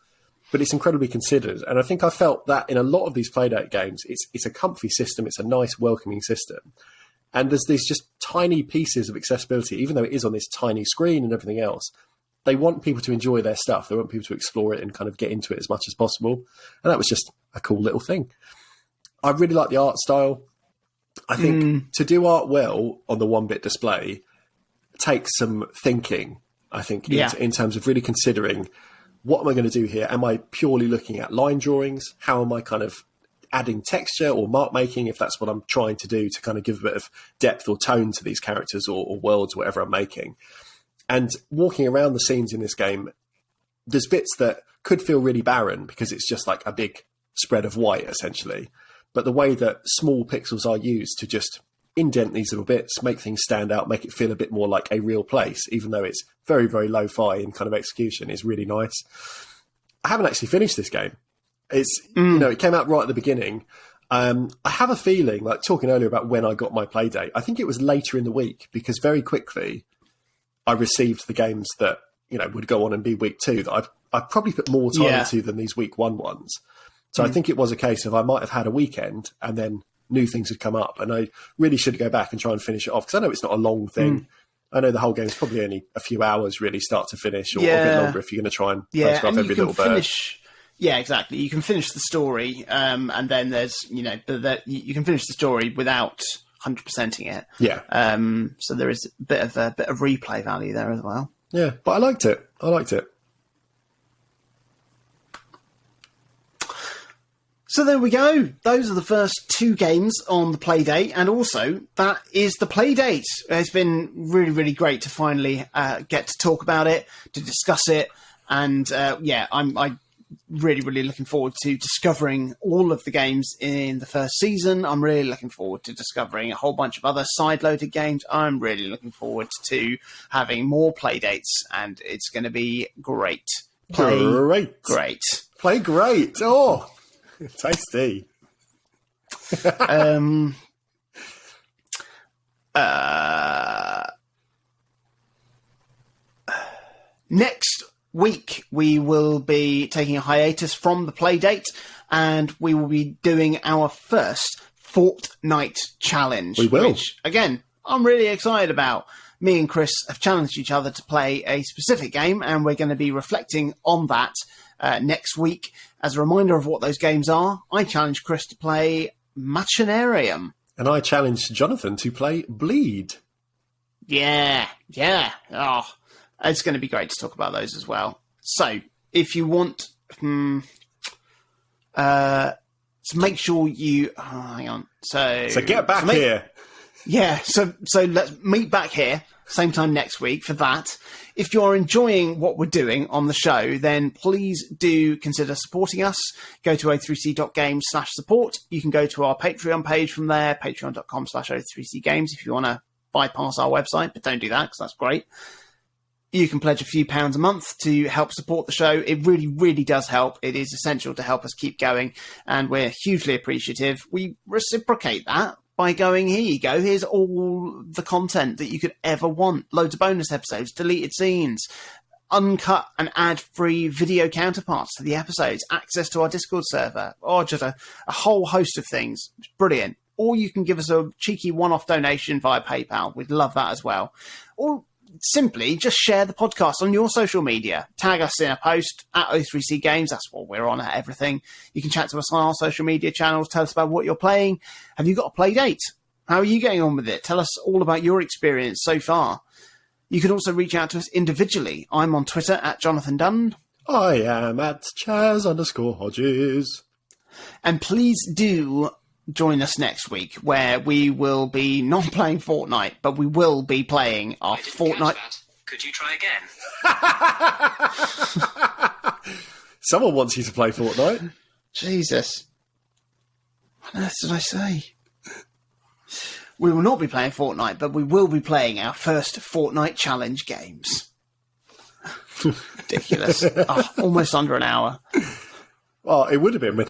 Speaker 2: but it's incredibly considered. And I think I felt that in a lot of these Playdate games, it's a comfy system. It's a nice, welcoming system. And there's these just tiny pieces of accessibility, even though it is on this tiny screen and everything else. They want people to enjoy their stuff. They want people to explore it and kind of get into it as much as possible. And that was just a cool little thing. I really like the art style. I think to do art well on the 1-bit display takes some thinking, I think, in terms of really considering, what am I going to do here? Am I purely looking at line drawings? How am I kind of adding texture or mark making, if that's what I'm trying to do to kind of give a bit of depth or tone to these characters or worlds, whatever I'm making? And walking around the scenes in this game, there's bits that could feel really barren because it's just like a big spread of white, essentially. But the way that small pixels are used to just indent these little bits, make things stand out, make it feel a bit more like a real place, even though it's very, very lo-fi in kind of execution, is really nice. I haven't actually finished this game. It's, it came out right at the beginning. I have a feeling, like talking earlier about when I got my Playdate, I think it was later in the week, because very quickly I received the games that, would go on and be week 2 that I've probably put more time into than these week 1 ones. So I think it was a case of I might have had a weekend and then new things had come up, and I really should go back and try and finish it off, because I know it's not a long thing. I know the whole game's probably only a few hours really start to finish, or a bit longer if you're going to try and photograph every little bird.
Speaker 1: Yeah, exactly. You can finish the story, and then there's, you can finish the story without 100%ing it.
Speaker 2: Yeah.
Speaker 1: So there is a bit of replay value there as well.
Speaker 2: Yeah, but I liked it.
Speaker 1: So there we go. Those are the first 2 games on the Playdate, and also that is the Playdate. It's been really, really great to finally get to talk about it, to discuss it, and I'm really, really looking forward to discovering all of the games in the first season. I'm really looking forward to discovering a whole bunch of other side-loaded games. I'm really looking forward to having more Playdates, and it's going to be great. Play great.
Speaker 2: Oh, tasty.
Speaker 1: Next week, we will be taking a hiatus from the Playdate, and we will be doing our first Fortnite challenge.
Speaker 2: We will.
Speaker 1: Which, again, I'm really excited about. Me and Chris have challenged each other to play a specific game, and we're going to be reflecting on that next week. As a reminder of what those games are, I challenged Chris to play Machinarium.
Speaker 2: And I challenged Jonathan to play Bleed.
Speaker 1: Yeah. Oh, it's going to be great to talk about those as well. So, if you want... so make sure you... Oh, hang on. So
Speaker 2: get back here.
Speaker 1: Yeah, so let's meet back here, same time next week for that. If you're enjoying what we're doing on the show, then please do consider supporting us. Go to o3c.games/support. You can go to our Patreon page from there, patreon.com/o3cgames if you want to bypass our website, but don't do that because that's great. You can pledge a few pounds a month to help support the show. It really, really does help. It is essential to help us keep going, and we're hugely appreciative. We reciprocate that by going, here you go, here's all the content that you could ever want. Loads of bonus episodes, deleted scenes, uncut and ad-free video counterparts to the episodes, access to our Discord server, or just a whole host of things. It's brilliant. or you can give us a cheeky one-off donation via PayPal. We'd love that as well. Or simply just share the podcast on your social media. Tag us in a post at O3C Games. That's what we're on at everything. You can chat to us on our social media channels. Tell us about what you're playing. Have you got a play date? How are you getting on with it? Tell us all about your experience so far. You can also reach out to us individually. I'm on Twitter at Jonathan Dunn.
Speaker 2: I am at Chaz_Hodges.
Speaker 1: And please do join us next week, where we will be not playing Fortnite, but we will be playing our Fortnite.
Speaker 3: Could you try again?
Speaker 2: Someone wants you to play Fortnite.
Speaker 1: Jesus. What on earth did I say? We will not be playing Fortnite, but we will be playing our first Fortnite challenge games. Ridiculous. Almost under an hour.
Speaker 2: Well, it would have been with